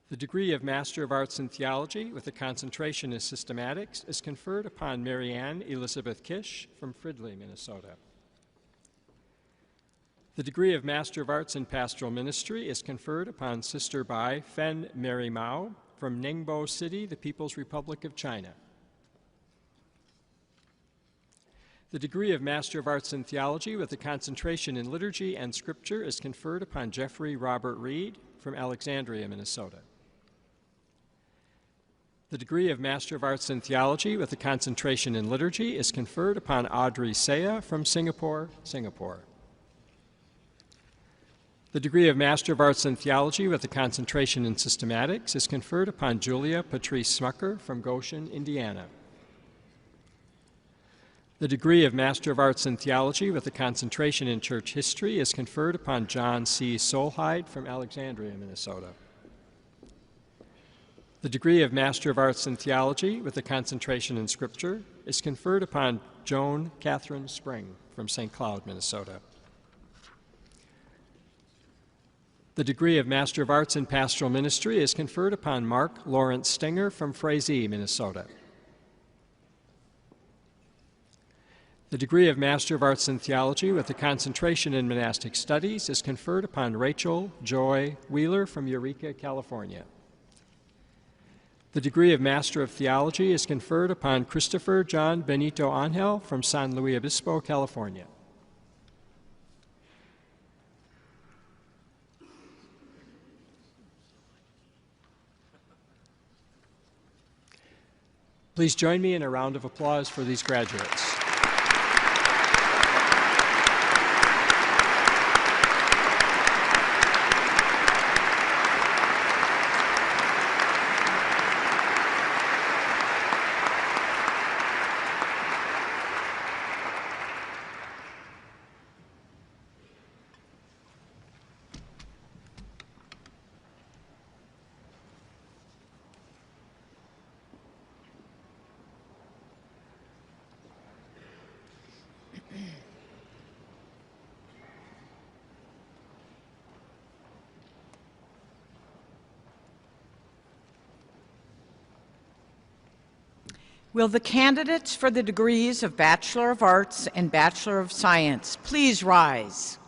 The degree of Master of Arts in Theology with a concentration in systematics is conferred upon Marianne Elizabeth Kish from Fridley, Minnesota. The degree of Master of Arts in Pastoral Ministry is conferred upon Sister Bai Fen Mary Mao from Ningbo City, the People's Republic of China. The degree of Master of Arts in Theology with a concentration in Liturgy and Scripture is conferred upon Jeffrey Robert Reed from Alexandria, Minnesota. The degree of Master of Arts in Theology with a concentration in Liturgy is conferred upon Audrey Saya from Singapore, Singapore. The degree of Master of Arts in Theology with a concentration in Systematics is conferred upon Julia Patrice Smucker from Goshen, Indiana. The degree of Master of Arts in Theology with a concentration in Church History is conferred upon John C. Solheid from Alexandria, Minnesota. The degree of Master of Arts in Theology with a concentration in Scripture is conferred upon Joan Catherine Spring from St. Cloud, Minnesota. The degree of Master of Arts in Pastoral Ministry is conferred upon Mark Lawrence Stenger from Frazee, Minnesota. The degree of Master of Arts in Theology with a concentration in Monastic Studies is conferred upon Rachel Joy Wheeler from Eureka, California. The degree of Master of Theology is conferred upon Christopher John Benito Angel from San Luis Obispo, California. Please join me in a round of applause for these graduates. Will the candidates for the degrees of Bachelor of Arts and Bachelor of Science please rise?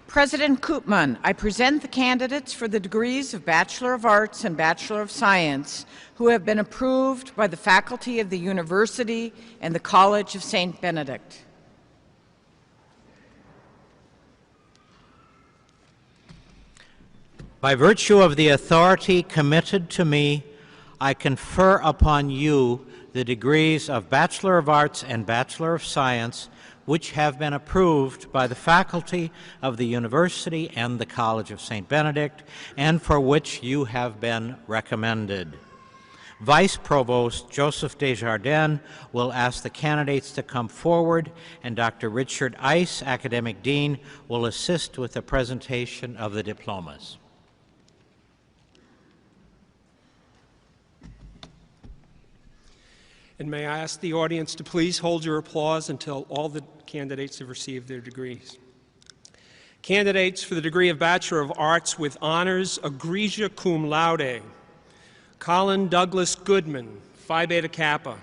President Koopman, I present the candidates for the degrees of Bachelor of Arts and Bachelor of Science who have been approved by the faculty of the University and the College of St. Benedict. By virtue of the authority committed to me, I confer upon you the degrees of Bachelor of Arts and Bachelor of Science, which have been approved by the faculty of the University and the College of St. Benedict, and for which you have been recommended. Vice Provost Joseph Desjardins will ask the candidates to come forward, and Dr. Richard Ice, Academic Dean, will assist with the presentation of the diplomas. And may I ask the audience to please hold your applause until all the candidates have received their degrees. Candidates for the degree of Bachelor of Arts with honors, egregia cum laude. Colin Douglas Goodman, Phi Beta Kappa.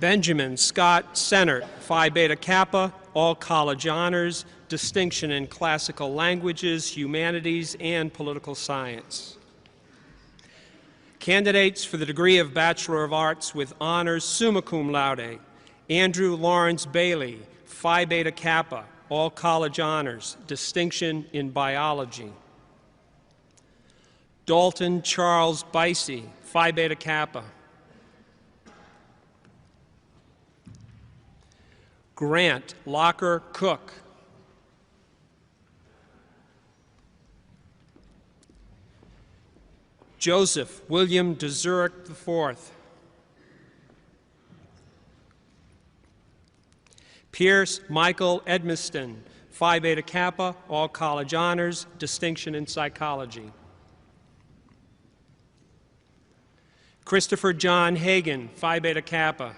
Benjamin Scott Sennert, Phi Beta Kappa, all college honors, distinction in classical languages, humanities, and political science. Candidates for the degree of Bachelor of Arts with honors, summa cum laude. Andrew Lawrence Bailey, Phi Beta Kappa, all college honors, distinction in biology. Dalton Charles Bicey, Phi Beta Kappa. Grant Locker Cook. Joseph William de Zurich IV. Pierce Michael Edmiston, Phi Beta Kappa, all college honors, distinction in psychology. Christopher John Hagan, Phi Beta Kappa.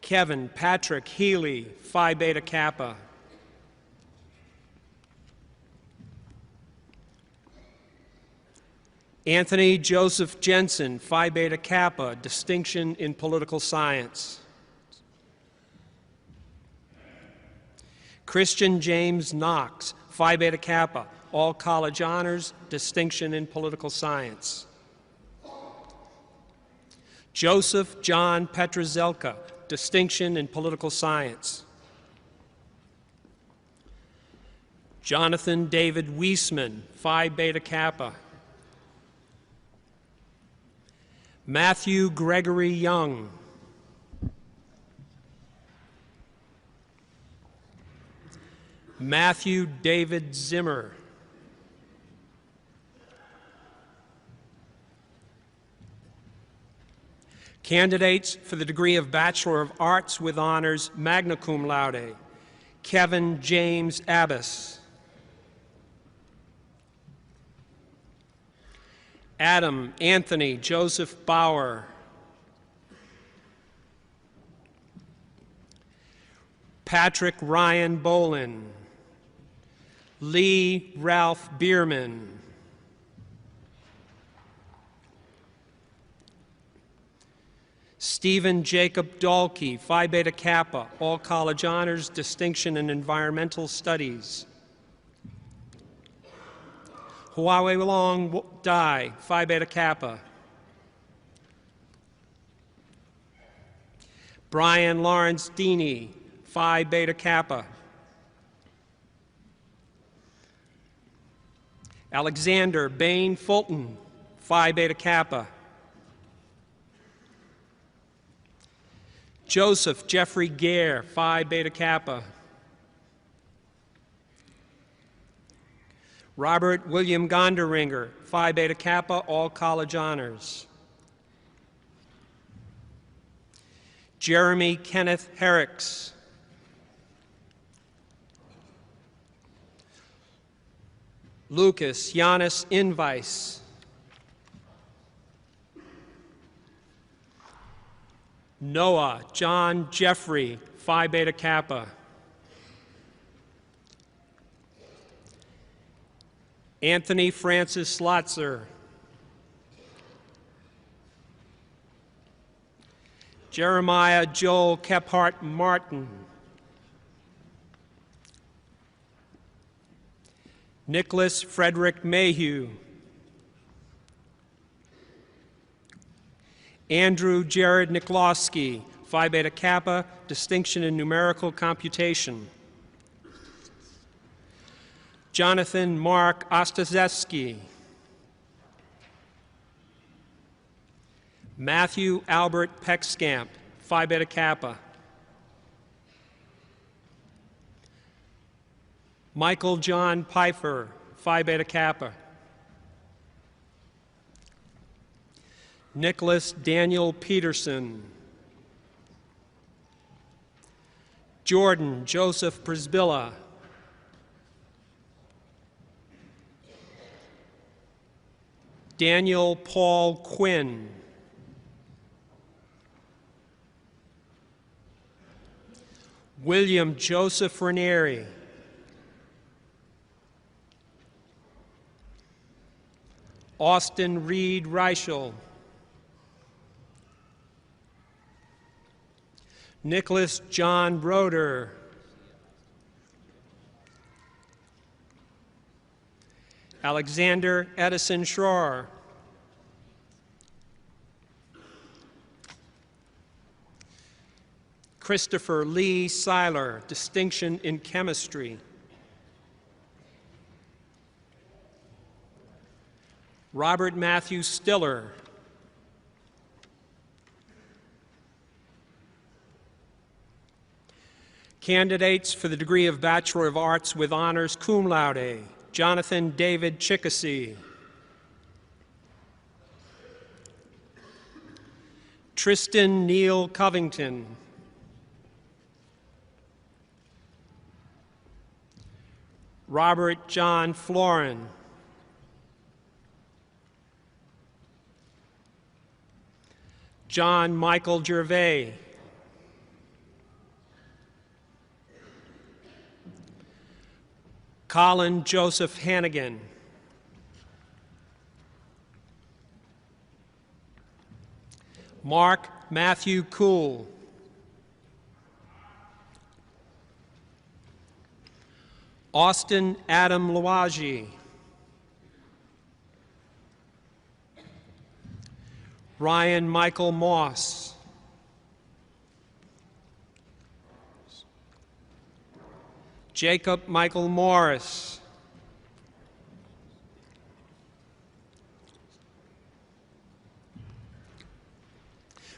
Kevin Patrick Healy, Phi Beta Kappa. Anthony Joseph Jensen, Phi Beta Kappa, distinction in political science. Christian James Knox, Phi Beta Kappa, all college honors, distinction in political science. Joseph John Petrozelka, distinction in political science. Jonathan David Wiesman, Phi Beta Kappa. Matthew Gregory Young. Matthew David Zimmer. Candidates for the degree of Bachelor of Arts with honors, magna cum laude. Kevin James Abbas. Adam Anthony Joseph Bauer. Patrick Ryan Bolin. Lee Ralph Bierman. Stephen Jacob Dahlke, Phi Beta Kappa, all college honors, distinction in environmental studies. Huawei Long Dai, Phi Beta Kappa. Brian Lawrence Deeney, Phi Beta Kappa. Alexander Bain Fulton, Phi Beta Kappa. Joseph Jeffrey Gare, Phi Beta Kappa. Robert William Gonderinger, Phi Beta Kappa, all college honors. Jeremy Kenneth Herricks. Lucas Giannis Invice. Noah John Jeffrey, Phi Beta Kappa. Anthony Francis Slotzer. Jeremiah Joel Kephart Martin. Nicholas Frederick Mayhew. Andrew Jared Niklowski, Phi Beta Kappa, distinction in numerical computation. Jonathan Mark Ostaszewski. Matthew Albert Peckskamp, Phi Beta Kappa. Michael John Pfeiffer, Phi Beta Kappa. Nicholas Daniel Peterson. Jordan Joseph Prisbilla. Daniel Paul Quinn. William Joseph Ranieri. Austin Reed Reichel. Nicholas John Broder. Alexander Edison Schroer. Christopher Lee Seiler, distinction in chemistry. Robert Matthew Stiller. Candidates for the degree of Bachelor of Arts with Honors Cum Laude: Jonathan David Chickasee. Tristan Neil Covington. Robert John Florin. John Michael Gervais. Colin Joseph Hannigan. Mark Matthew Cool. Austin Adam Loagi. Ryan Michael Moss. Jacob Michael Morris.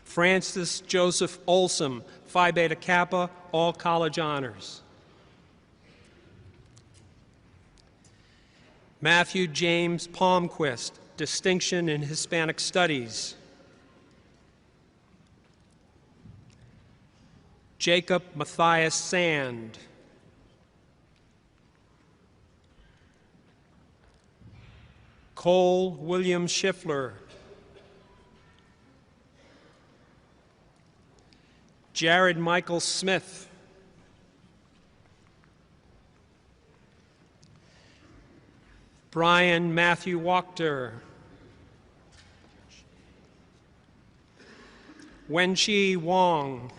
Francis Joseph Olsom, Phi Beta Kappa, all college honors. Matthew James Palmquist, distinction in Hispanic Studies. Jacob Matthias Sand. Cole William Schiffler. Jared Michael Smith. Brian Matthew Wachter. Wenqi Wong.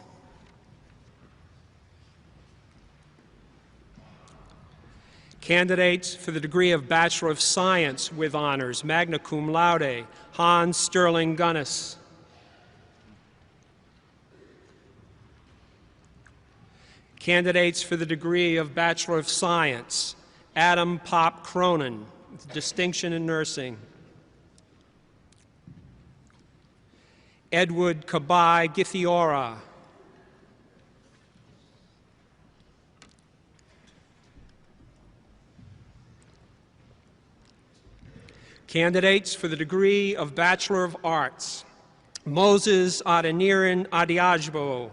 Candidates for the degree of Bachelor of Science with Honors, magna cum laude: Hans Sterling Gunnis. Candidates for the degree of Bachelor of Science: Adam Pop Cronin, with distinction in nursing. Edward Kabai Githiora. Candidates for the degree of Bachelor of Arts: Moses Adeniran Adiajbo.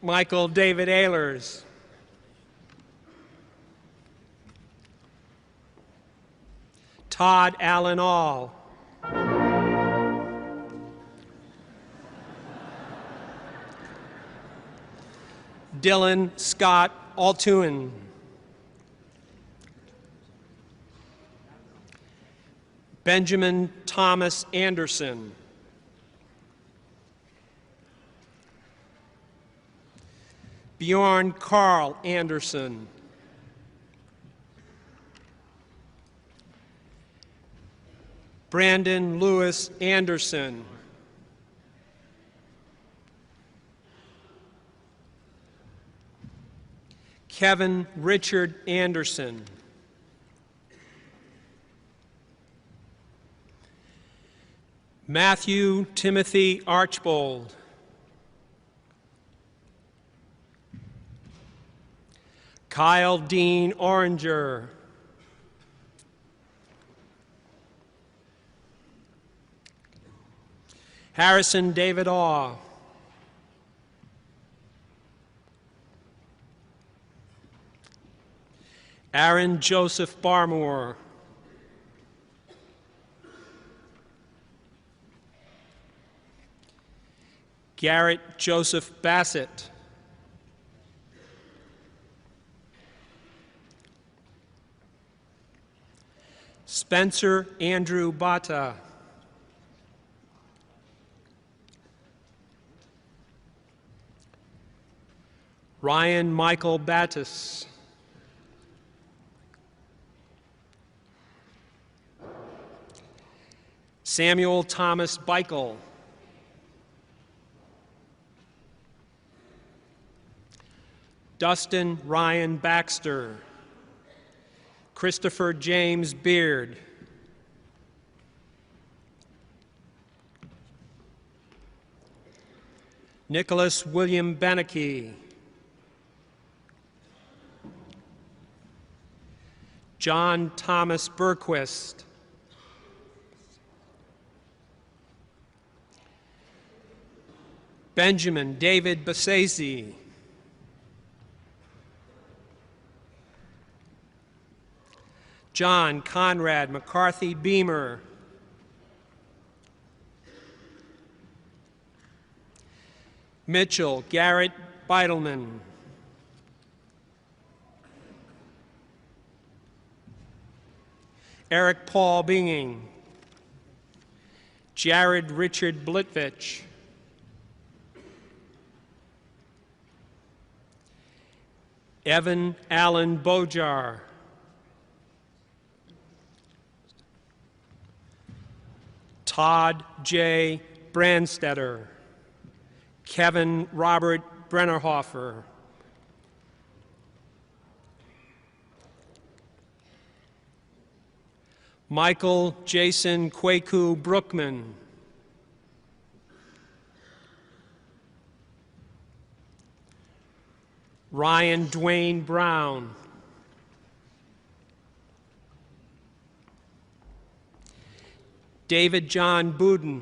Michael David Ehlers. Todd Allen All. Dylan Scott Altuin. Benjamin Thomas Anderson. Bjorn Carl Anderson. Brandon Lewis Anderson. Kevin Richard Anderson. Matthew Timothy Archbold. Kyle Dean Oranger. Harrison David Awe. Aaron Joseph Barmore. Garrett Joseph Bassett. Spencer Andrew Bata. Ryan Michael Battis. Samuel Thomas Beichel. Dustin Ryan Baxter. Christopher James Beard. Nicholas William Beneke. John Thomas Berquist. Benjamin David Basese. John Conrad McCarthy Beamer. Mitchell Garrett Beitelman. Eric Paul Binging. Jared Richard Blitvich. Evan Allen Bojar. Todd J. Brandstetter. Kevin Robert Brennerhofer. Michael Jason Kwaku Brookman. Ryan Dwayne Brown. David John Budin.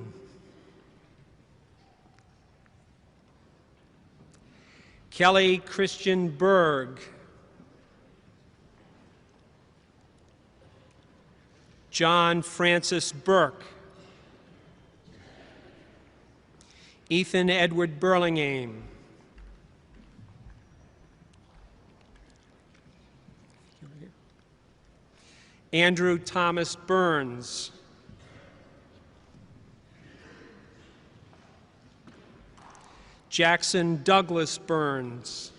Kelly Christian Berg. John Francis Burke. Ethan Edward Burlingame. Andrew Thomas Burns. Jackson Douglas Burns.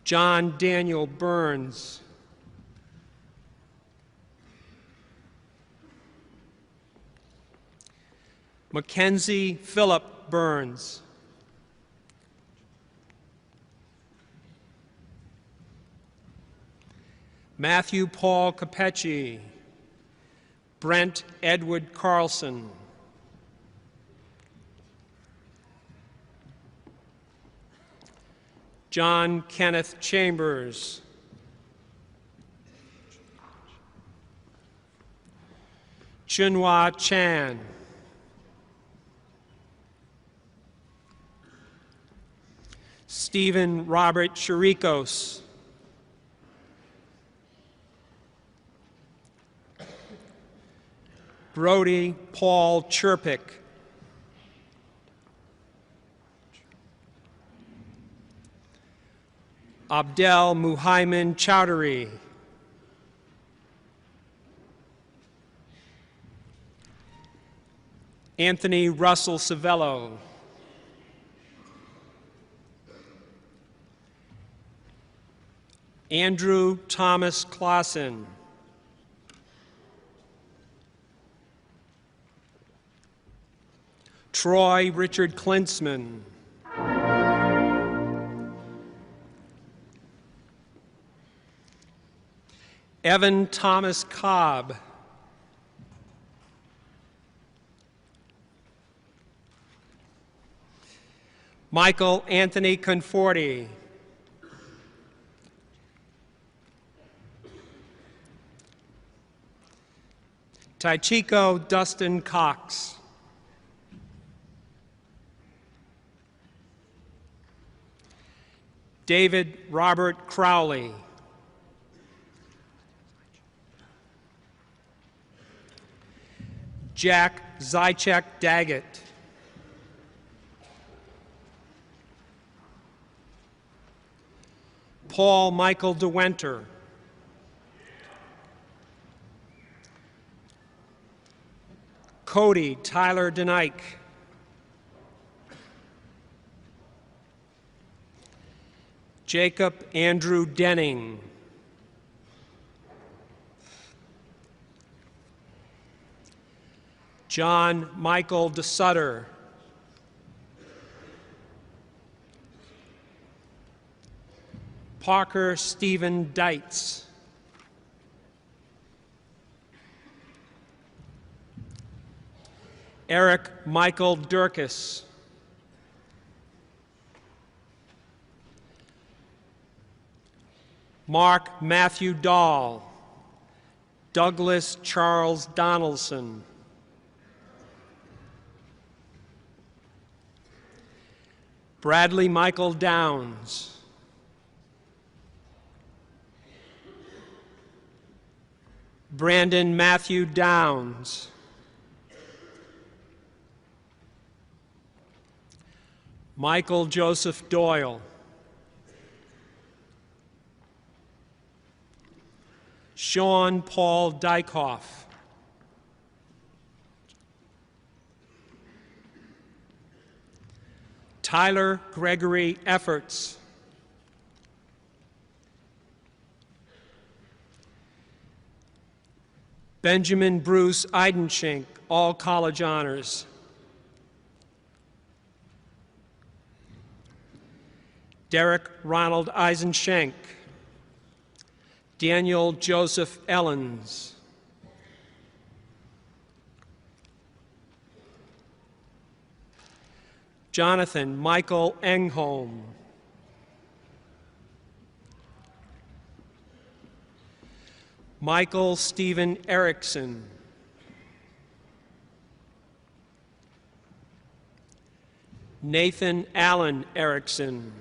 John Daniel Burns. Mackenzie Philip Burns. Matthew Paul Capecci. Brent Edward Carlson. John Kenneth Chambers. Chunhua Chan. Stephen Robert Chiricos. Brody Paul Chirpick. Abdel Muhaimin Chowdhury. Anthony Russell Savello. Andrew Thomas Clausen. Troy Richard Klinsman. Evan Thomas Cobb. Michael Anthony Conforti. Ty Dustin Cox. David Robert Crowley. Jack Zychek Daggett. Paul Michael DeWenter. Cody Tyler DeNike. Jacob Andrew Denning. John Michael DeSutter. Parker Stephen Deitz. Eric Michael Durkis. Mark Matthew Dahl. Douglas Charles Donaldson. Bradley Michael Downs. Brandon Matthew Downs. Michael Joseph Doyle. Sean Paul Dykoff. Tyler Gregory Efforts. Benjamin Bruce Eidenschink, all college honors. Derek Ronald Eisenschenk. Daniel Joseph Ellens. Jonathan Michael Engholm. Michael Stephen Erickson. Nathan Allen Erickson.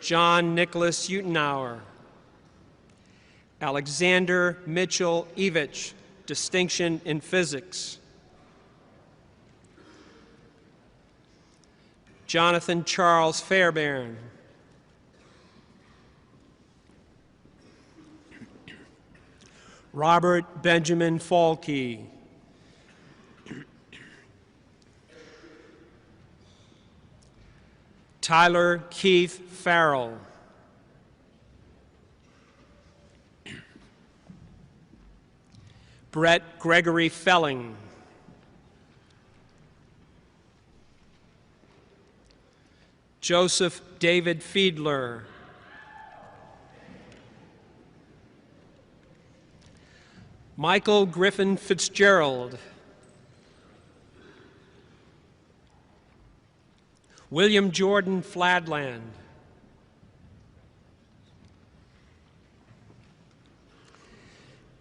John Nicholas Utenauer. Alexander Mitchell Evich, distinction in physics. Jonathan Charles Fairbairn. Robert Benjamin Falkey. Tyler Keith Farrell. Brett Gregory Felling. Joseph David Fiedler. Michael Griffin Fitzgerald. William Jordan Fladland.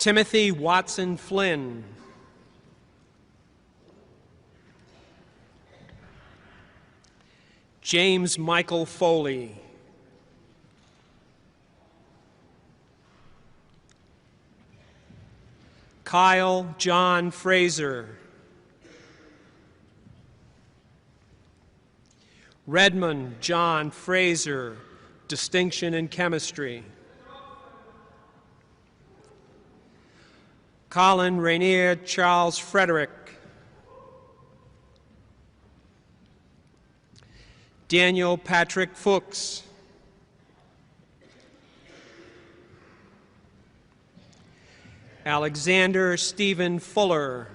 Timothy Watson Flynn. James Michael Foley. Kyle John Fraser. Redmond John Fraser, distinction in chemistry. Colin Rainier Charles Frederick. Daniel Patrick Fuchs. Alexander Stephen Fuller.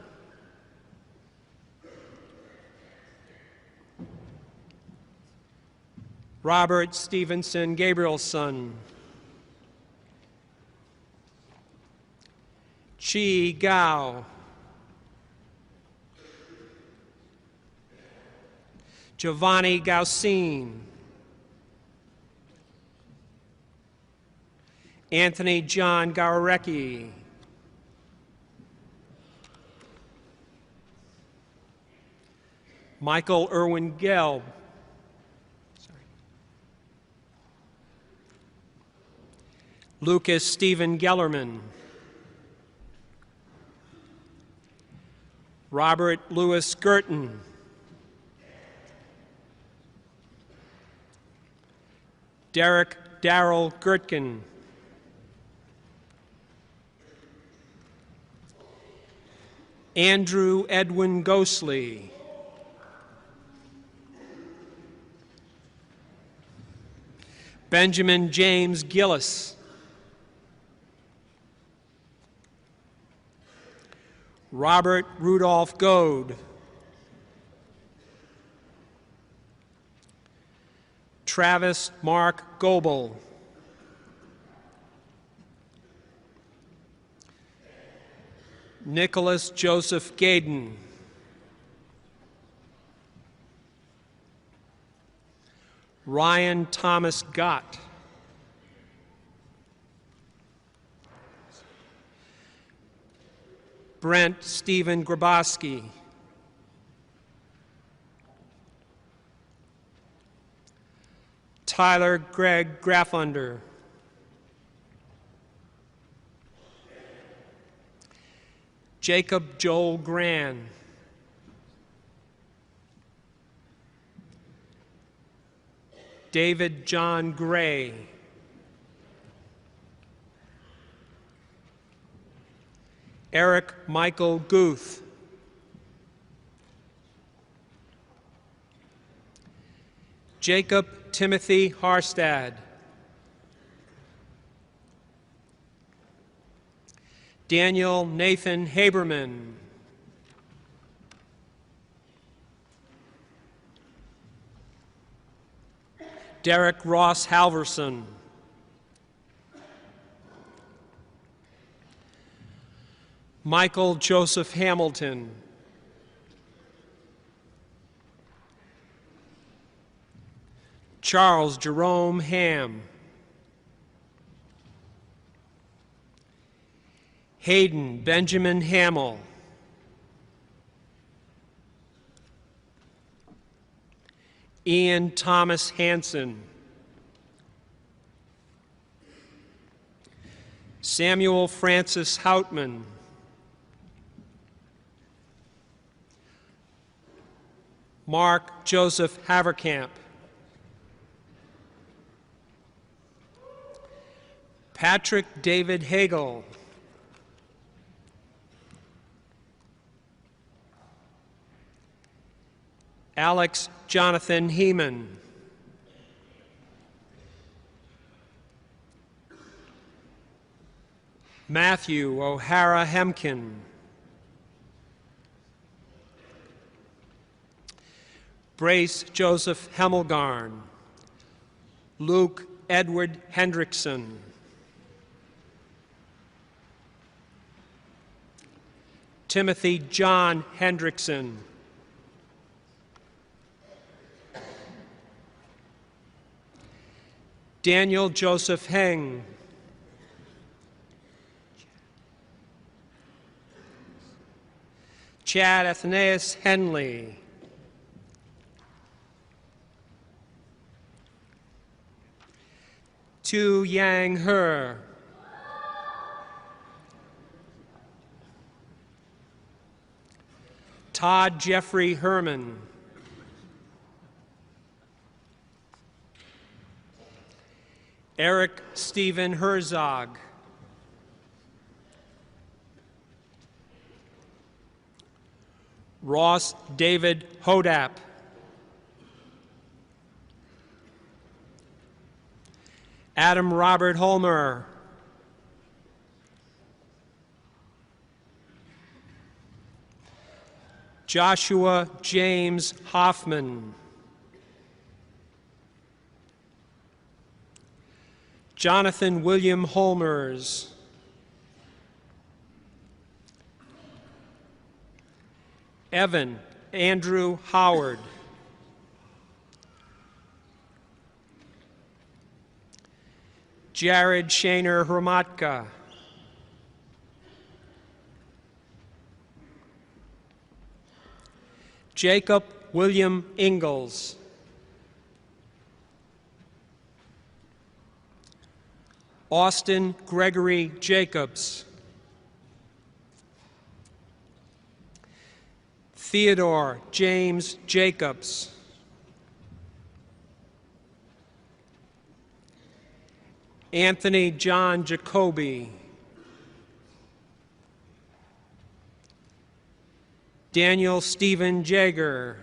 Robert Stevenson Gabrielson. Chi Gao. Giovanni Gaucine. Anthony John Gawarecki. Michael Irwin Gelb. Lucas Stephen Gellerman. Robert Louis Girton. Derek Darrell Gertkin. Andrew Edwin Gosley. Benjamin James Gillis. Robert Rudolph Goad. Travis Mark Goebel. Nicholas Joseph Gaydon. Ryan Thomas Gott. Brent Stephen Grabowski. Tyler Greg Graffunder. Jacob Joel Gran. David John Gray. Eric Michael Guth. Jacob Timothy Harstad. Daniel Nathan Haberman. Derek Ross Halverson. Michael Joseph Hamilton. Charles Jerome Ham. Hayden Benjamin Hamill. Ian Thomas Hansen. Samuel Francis Houtman. Mark Joseph Haverkamp. Patrick David Hagel. Alex Jonathan Heeman. Matthew O'Hara Hemkin. Brace Joseph Hemmelgarn. Luke Edward Hendrickson. Timothy John Hendrickson. Daniel Joseph Heng. Chad Athenaeus Henley. Tu Yang He. Todd Jeffrey Herman. Eric Stephen Herzog. Ross David Hodap. Adam Robert Holmer. Joshua James Hoffman. Jonathan William Holmers. Evan Andrew Howard. Jared Shaner Hromatka. Jacob William Ingalls. Austin Gregory Jacobs. Theodore James Jacobs. Anthony John Jacoby. Daniel Stephen Jager.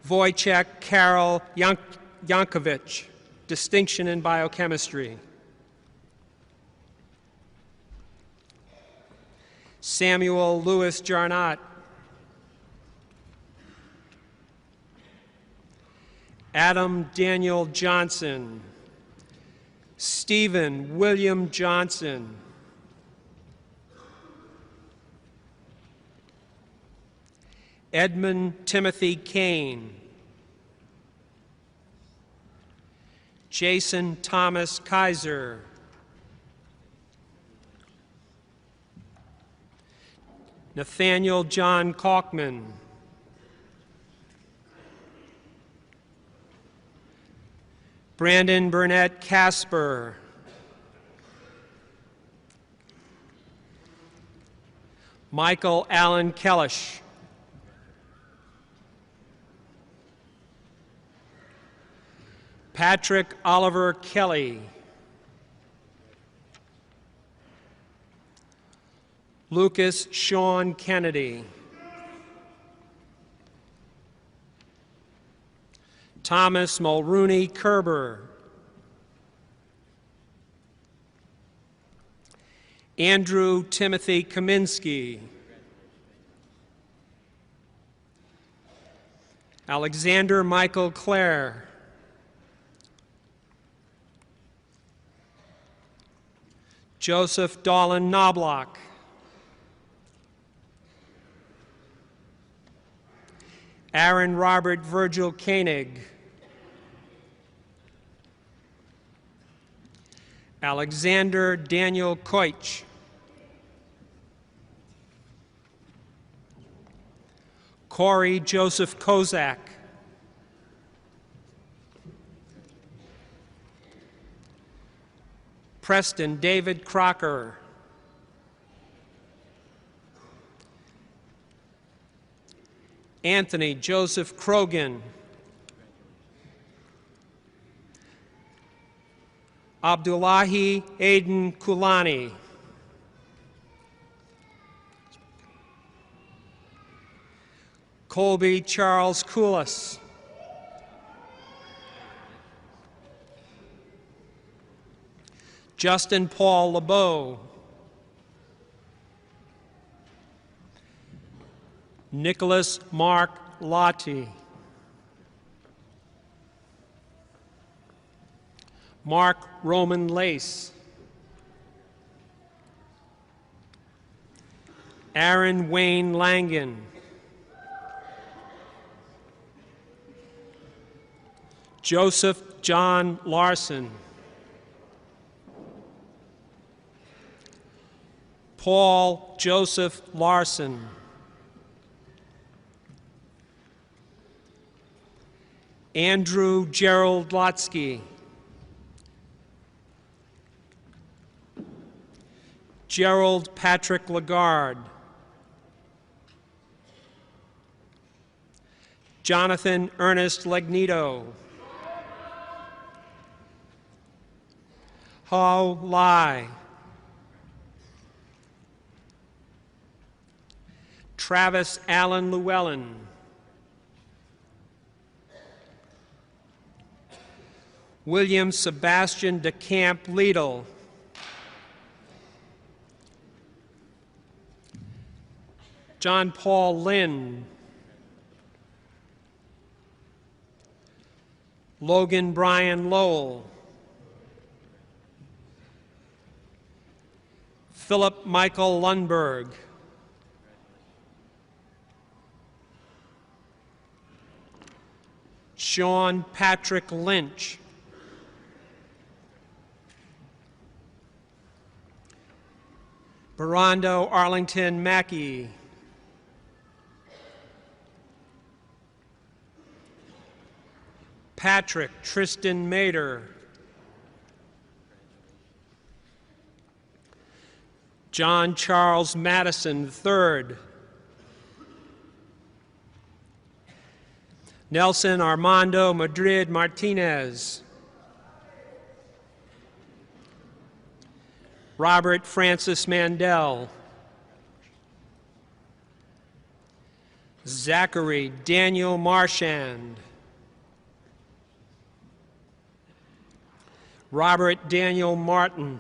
Wojciech Karol Yankovich, distinction in biochemistry. Samuel Louis Jarnott. Adam Daniel Johnson. Stephen William Johnson. Edmund Timothy Kane. Jason Thomas Kaiser. Nathaniel John Kalkman. Brandon Burnett Casper. Michael Allen Kellish. Patrick Oliver Kelly. Lucas Sean Kennedy. Thomas Mulrooney Kerber. Andrew Timothy Kaminsky. Alexander Michael Clare. Joseph Dolan Knobloch. Aaron Robert Virgil Koenig. Alexander Daniel Koich. Corey Joseph Kozak. Preston David Crocker. Anthony Joseph Krogan. Abdullahi Aiden Kulani. Colby Charles Koulis. Justin Paul LeBeau. Nicholas Mark Lottie. Mark Roman Lace. Aaron Wayne Langan. Joseph John Larson. Paul Joseph Larson. Andrew Gerald Lotsky. Gerald Patrick Lagarde, Jonathan Ernest Legnito, Ho Lai, Travis Allen Llewellyn, William Sebastian DeCamp Liedel, John Paul Lynn, Logan Brian Lowell, Philip Michael Lundberg, Sean Patrick Lynch, Barando Arlington Mackey, Patrick Tristan Mader, John Charles Madison III, Nelson Armando Madrid Martinez, Robert Francis Mandel, Zachary Daniel Marchand, Robert Daniel Martin,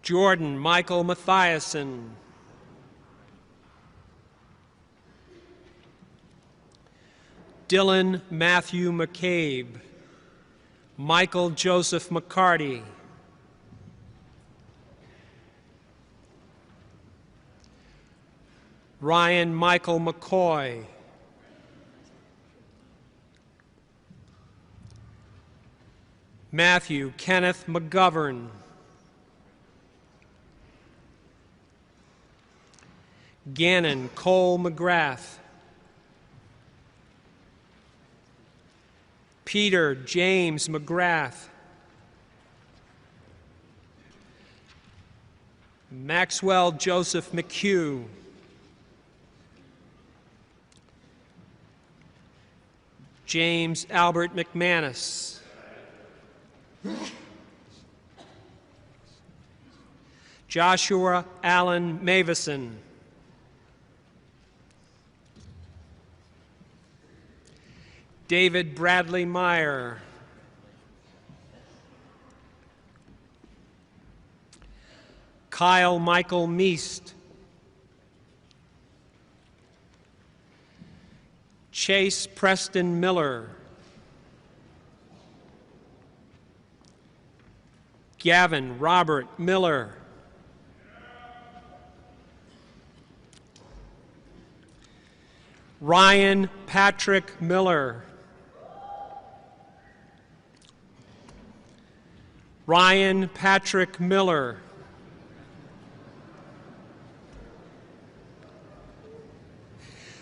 Jordan Michael Mathiasen, Dylan Matthew McCabe, Michael Joseph McCarty, Ryan Michael McCoy, Matthew Kenneth McGovern, Gannon Cole McGrath, Peter James McGrath, Maxwell Joseph McHugh, James Albert McManus, Joshua Allen Mavison, David Bradley Meyer, Kyle Michael Meast, Chase Preston Miller, Gavin Robert Miller, Ryan Patrick Miller, Ryan Patrick Miller,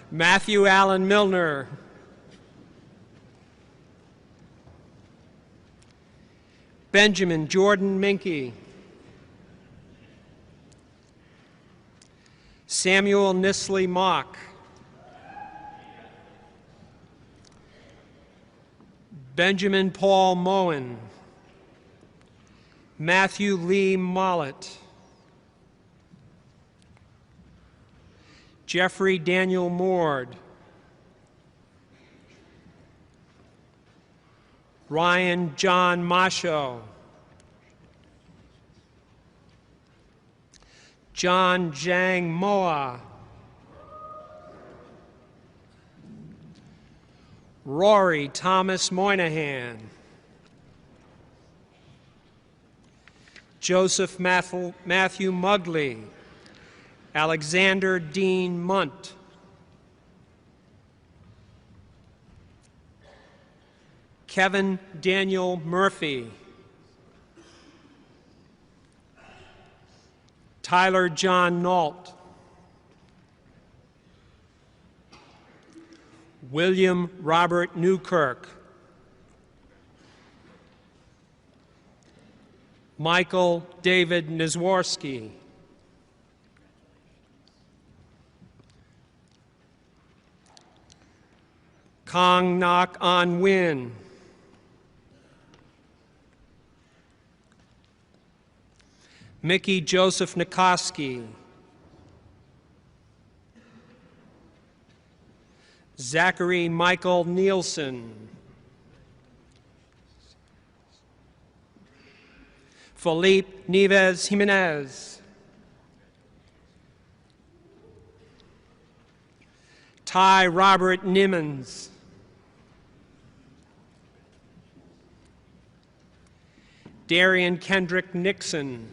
Matthew Allen Milner, Benjamin Jordan Minke, Samuel Nisley Mock, Benjamin Paul Moen, Matthew Lee Mollett, Jeffrey Daniel Mord, Ryan John Masho, John Zhang Moa, Rory Thomas Moynihan, Joseph Matthew Mugley, Alexander Dean Munt, Kevin Daniel Murphy, Tyler John Nault, William Robert Newkirk, Michael David Nizworski. Kong Nak An Win. Mickey Joseph Nikoski. Zachary Michael Nielsen. Felipe Nieves Jimenez. Ty Robert Nimmons. Darian Kendrick Nixon.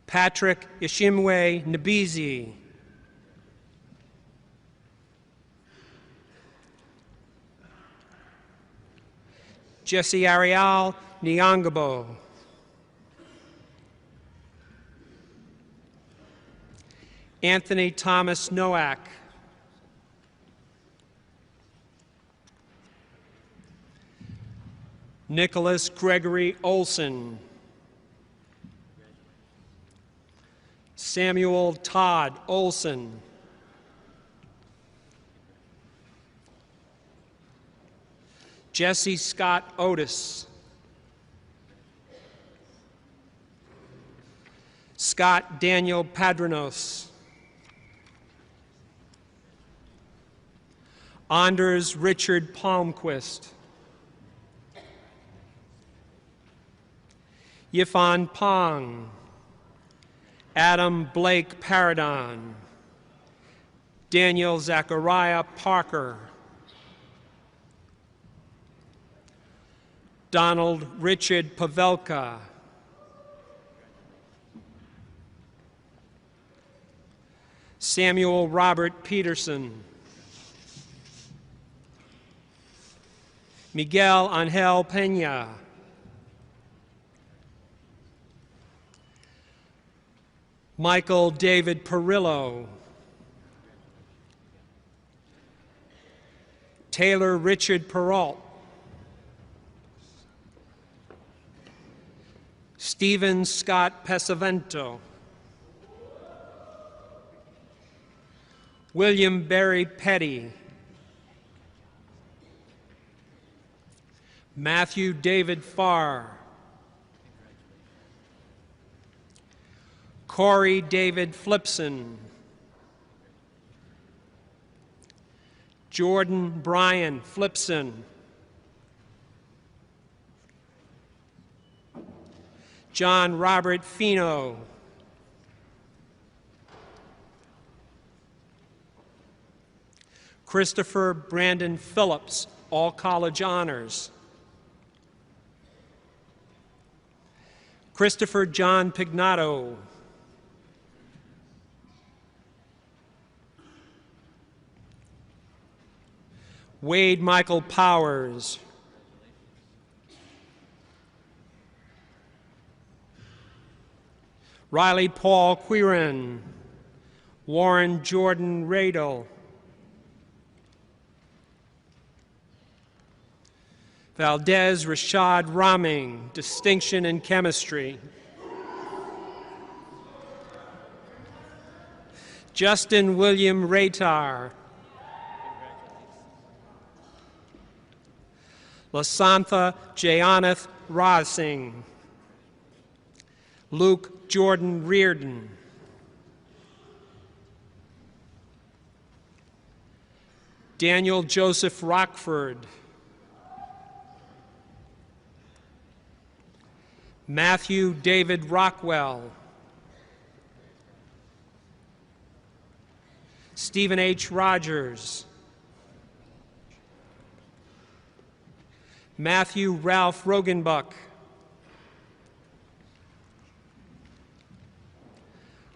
Patrick Ishimwe Nabizi. Jesse Ariel Nyangabo. Anthony Thomas Nowak. Nicholas Gregory Olson. Samuel Todd Olson. Jesse Scott Otis. Scott Daniel Padrinos. Anders Richard Palmquist. Yifan Pong. Adam Blake Paradon. Daniel Zachariah Parker. Donald Richard Pavelka. Samuel Robert Peterson. Miguel Angel Peña. Michael David Perillo. Taylor Richard Peralt. Stephen Scott Pesavento. William Barry Petty. Matthew David Farr. Corey David Flipson. Jordan Brian Flipson. John Robert Fino. Christopher Brandon Phillips, all college honors. Christopher John Pignato. Wade Michael Powers. Riley Paul Quirin. Warren Jordan Radel. Valdez Rashad Raming, distinction in chemistry. Justin William Raytar. Lasantha Jayanath Rasing. Luke Jordan Reardon. Daniel Joseph Rockford. Matthew David Rockwell. Stephen H. Rogers. Matthew Ralph Rogenbuck.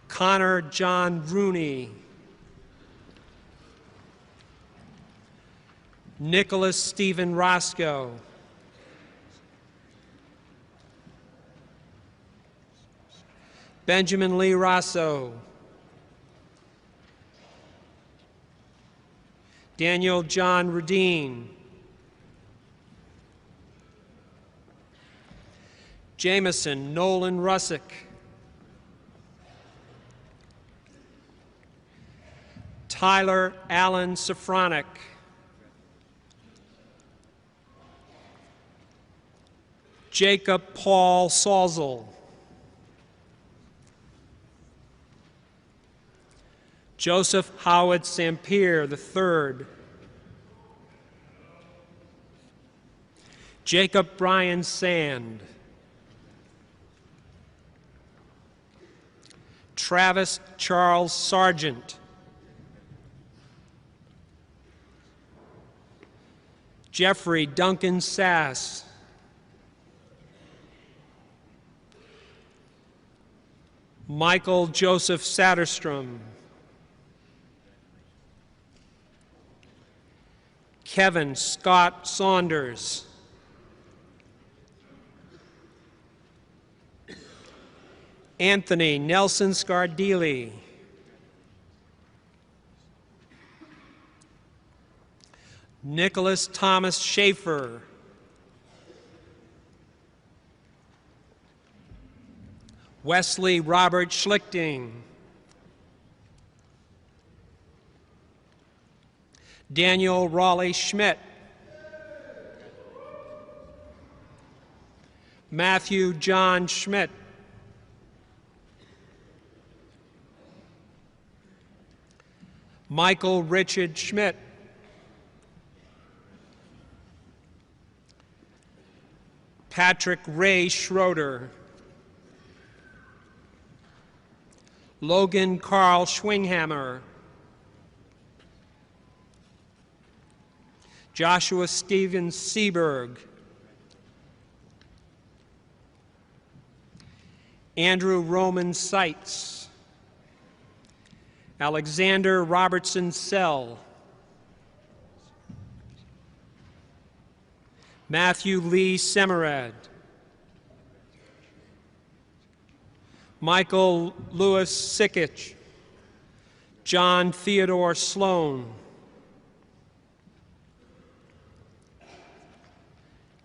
Connor John Rooney. Nicholas Stephen Roscoe. Benjamin Lee Rosso. Daniel John Radine. Jameson Nolan Russick. Tyler Allen Safronic. Jacob Paul Salzel. Joseph Howard Sampier III. Jacob Brian Sand. Travis Charles Sargent. Jeffrey Duncan Sass. Michael Joseph Satterstrom. Kevin Scott Saunders. Anthony Nelson Scardili. Nicholas Thomas Schaefer. Wesley Robert Schlichting. Daniel Raleigh Schmidt. Matthew John Schmidt. Michael Richard Schmidt. Patrick Ray Schroeder. Logan Carl Schwinghammer. Joshua Stephen Seberg. Andrew Roman Seitz. Alexander Robertson Sell. Matthew Lee Semerad. Michael Lewis Sickich. John Theodore Sloan.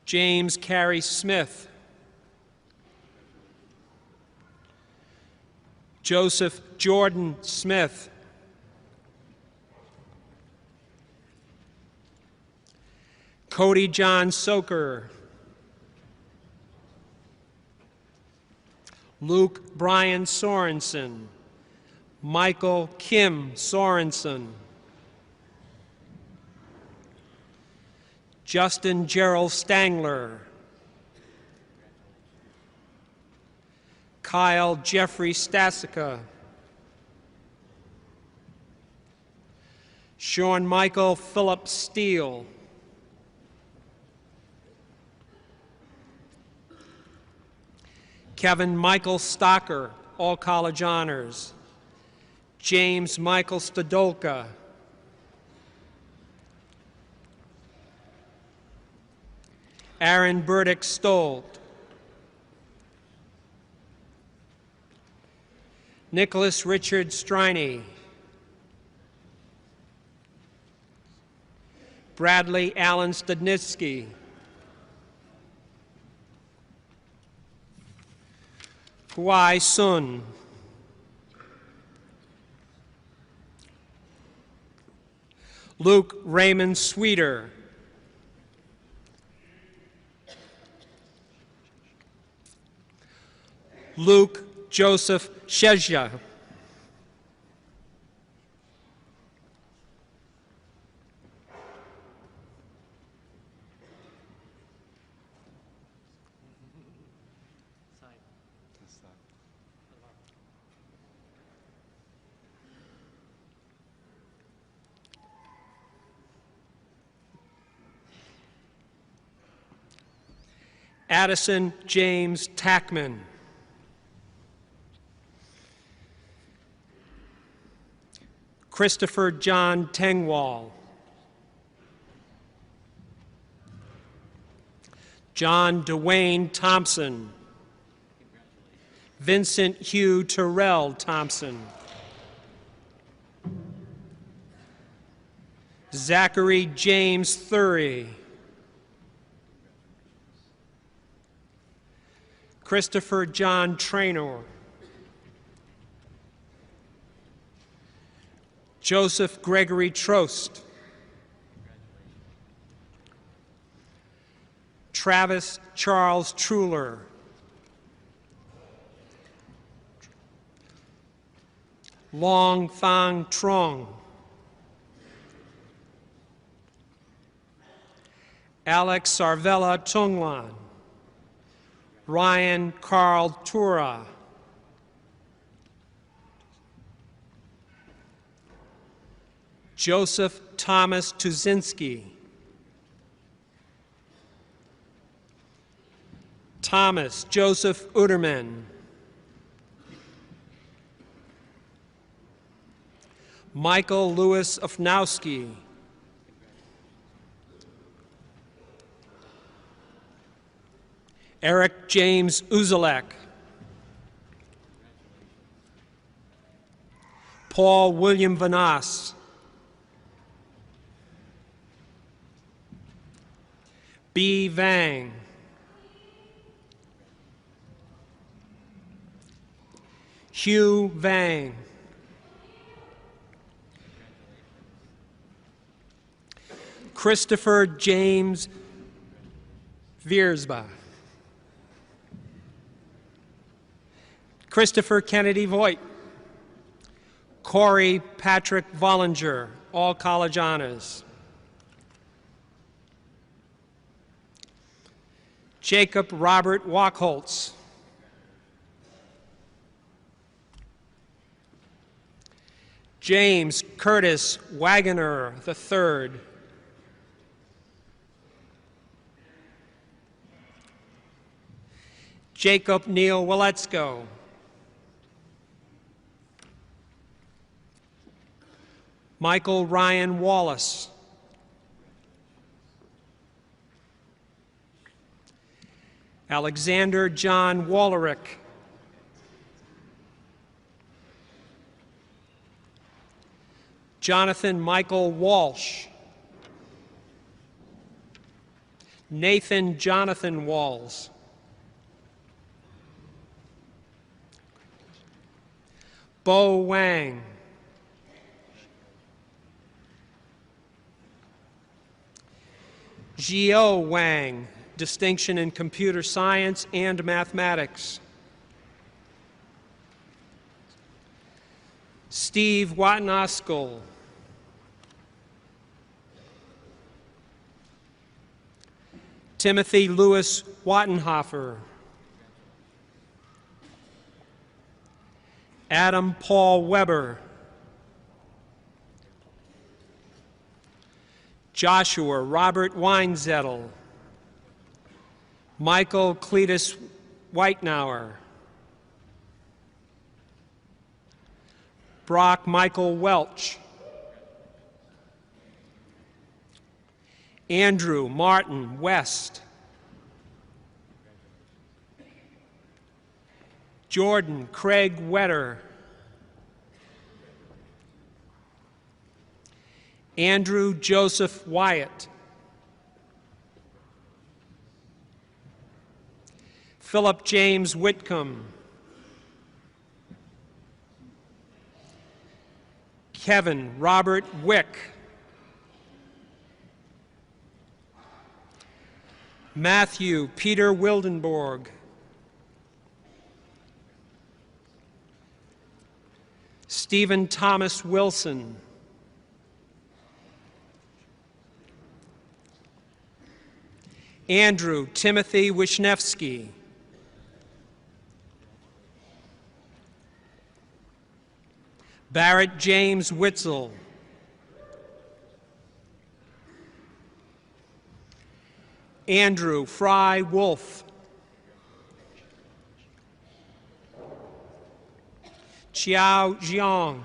James Carey Smith. Joseph Jordan Smith. Cody John Soker. Luke Brian Sorensen. Michael Kim Sorensen. Justin Gerald Stangler. Kyle Jeffrey Stasica. Sean Michael Philip Steele. Kevin Michael Stocker, all college honors. James Michael Stadolka. Aaron Burdick Stolt. Nicholas Richard Striney. Bradley Allen Studnitsky. Huai Sun. Luke Raymond Sweeter. Luke Joseph Shezia. Addison James Tackman. Christopher John Tengwall. John Dwayne Thompson. Vincent Hugh Terrell Thompson. Zachary James Thury. Christopher John Traynor, Joseph Gregory Trost, Travis Charles Truler, Long Thang Trong, Alex Sarvella Tunglan, Ryan Carl Tura, Joseph Thomas Tuzinski, Thomas Joseph Uderman, Michael Louis Ofnowski, Eric James Uzalek, Paul William Vanas, B. Vang, Hugh Vang, Christopher James Viersba, Christopher Kennedy Voigt, Corey Patrick Vollinger, all college honors. Jacob Robert Wachholz, James Curtis Wagoner III, Jacob Neil Waletsko, Michael Ryan Wallace, Alexander John Wallerick, Jonathan Michael Walsh, Nathan Jonathan Walls, Bo Wang, Zhio Wang, distinction in computer science and mathematics. Steve Watnoskell, Timothy Lewis Wattenhofer, Adam Paul Weber, Joshua Robert Weinzettel, Michael Cletus Whitenauer, Brock Michael Welch, Andrew Martin West, Jordan Craig Wetter, Andrew Joseph Wyatt, Philip James Whitcomb, Kevin Robert Wick, Matthew Peter Wildenborg, Stephen Thomas Wilson, Andrew Timothy Wisniewski, Barrett James Witzel, Andrew Fry Wolf, Xiao Jiang,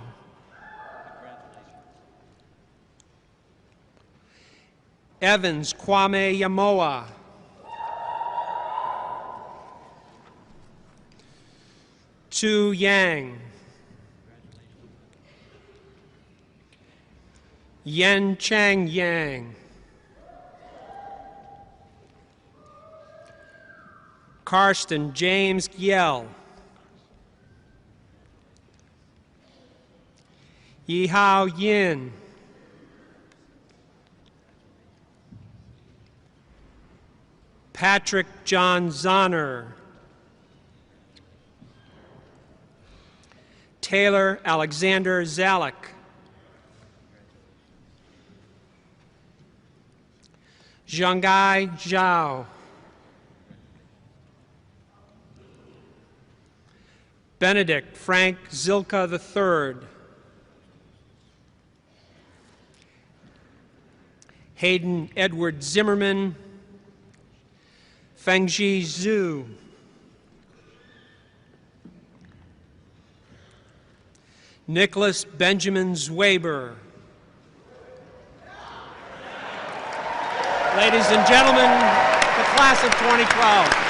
Evans Kwame Yamoa, Tu Yang, Yen Chang Yang, Karsten James Giel. Yihao Yin. Patrick John Zonner. Taylor Alexander Zalek. Zhanggai Zhao. Benedict Frank Zilka III. Hayden Edward Zimmerman. Fengji Zhu. Nicholas Benjamin Zwaber. Ladies and gentlemen, the class of 2012.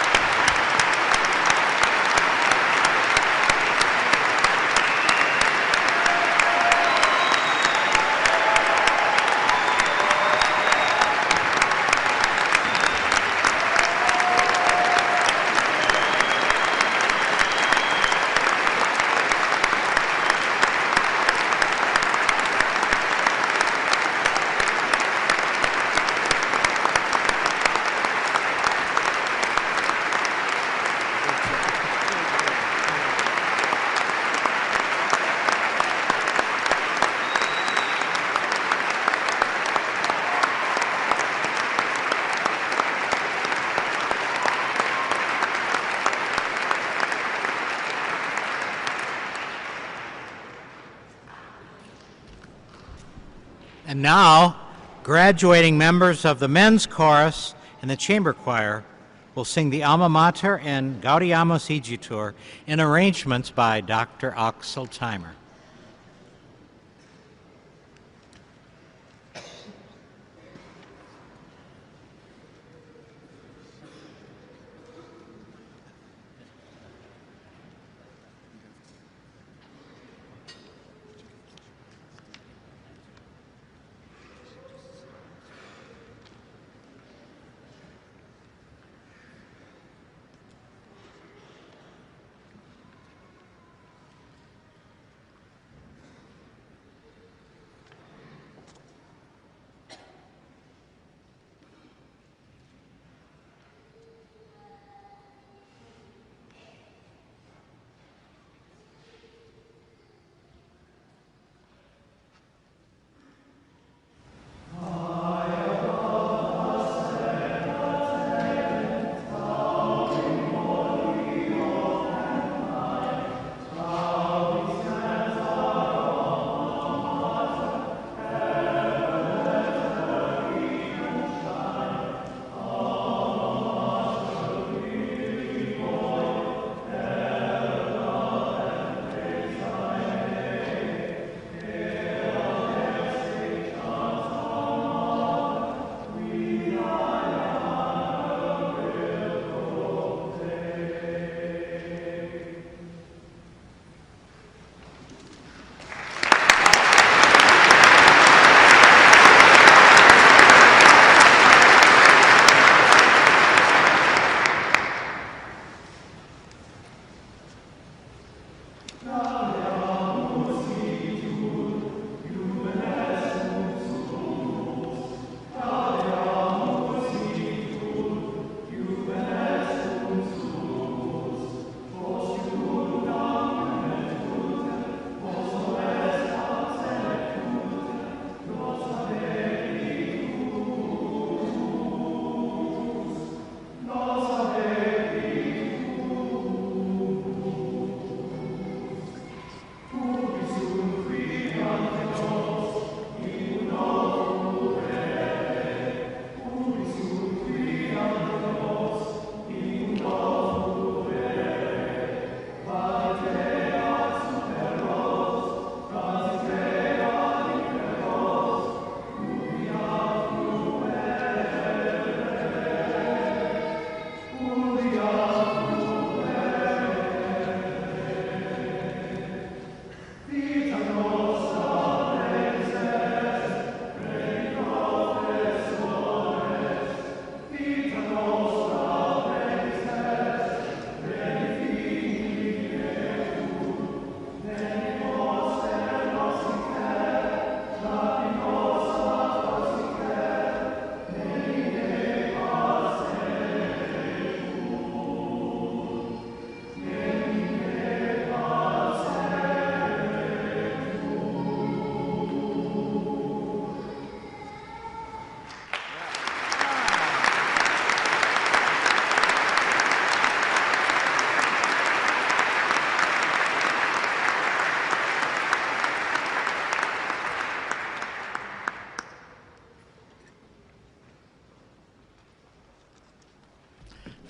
And now, graduating members of the men's chorus and the chamber choir will sing the Alma Mater and Gaudiamus Igitur in arrangements by Dr. Axel Timer.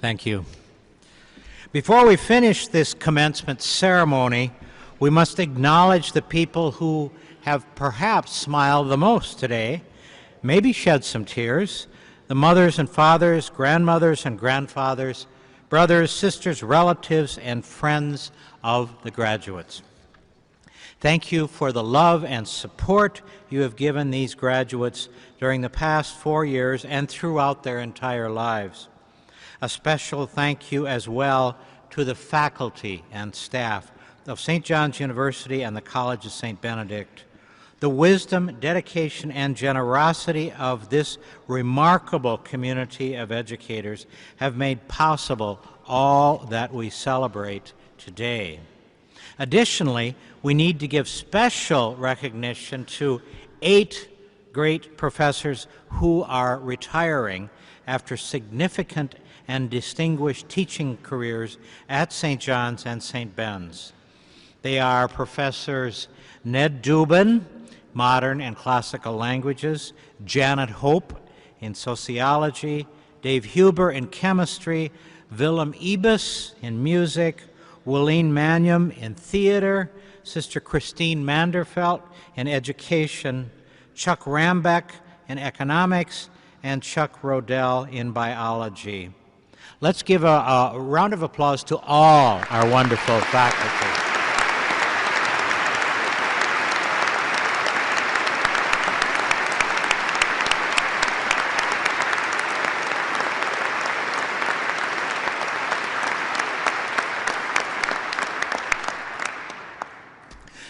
Thank you. Before we finish this commencement ceremony, we must acknowledge the people who have perhaps smiled the most today, maybe shed some tears, the mothers and fathers, grandmothers and grandfathers, brothers, sisters, relatives, and friends of the graduates. Thank you for the love and support you have given these graduates during the past 4 years and throughout their entire lives. A special thank you as well to the faculty and staff of St. John's University and the College of St. Benedict. The wisdom, dedication, and generosity of this remarkable community of educators have made possible all that we celebrate today. Additionally, we need to give special recognition to 8 great professors who are retiring after significant and distinguished teaching careers at St. John's and St. Ben's. They are Professors Ned Dubin, Modern and Classical Languages, Janet Hope in Sociology, Dave Huber in Chemistry, Willem Ibis in Music, Willeen Manium in Theater, Sister Christine Manderfelt in Education, Chuck Rambeck in Economics, and Chuck Rodell in Biology. Let's give a round of applause to all our wonderful faculty.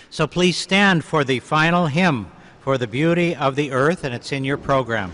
So please stand for the final hymn, For the Beauty of the Earth, and it's in your program.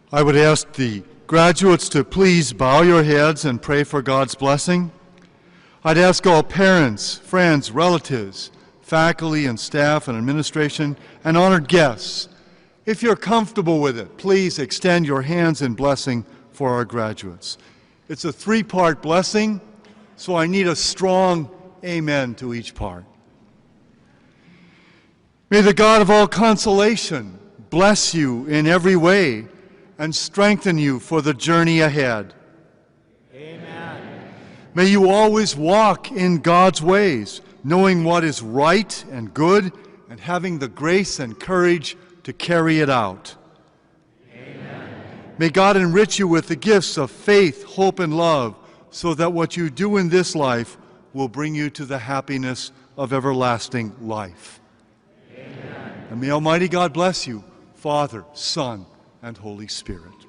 I would ask the graduates to please bow your heads and pray for God's blessing. I'd ask all parents, friends, relatives, faculty and staff and administration, and honored guests, if you're comfortable with it, please extend your hands in blessing for our graduates. It's a 3-part blessing, so I need a strong amen to each part. May the God of all consolation bless you in every way, and strengthen you for the journey ahead. Amen. May you always walk in God's ways, knowing what is right and good, and having the grace and courage to carry it out. Amen. May God enrich you with the gifts of faith, hope, and love, so that what you do in this life will bring you to the happiness of everlasting life. Amen. And may Almighty God bless you, Father, Son, and Holy Spirit.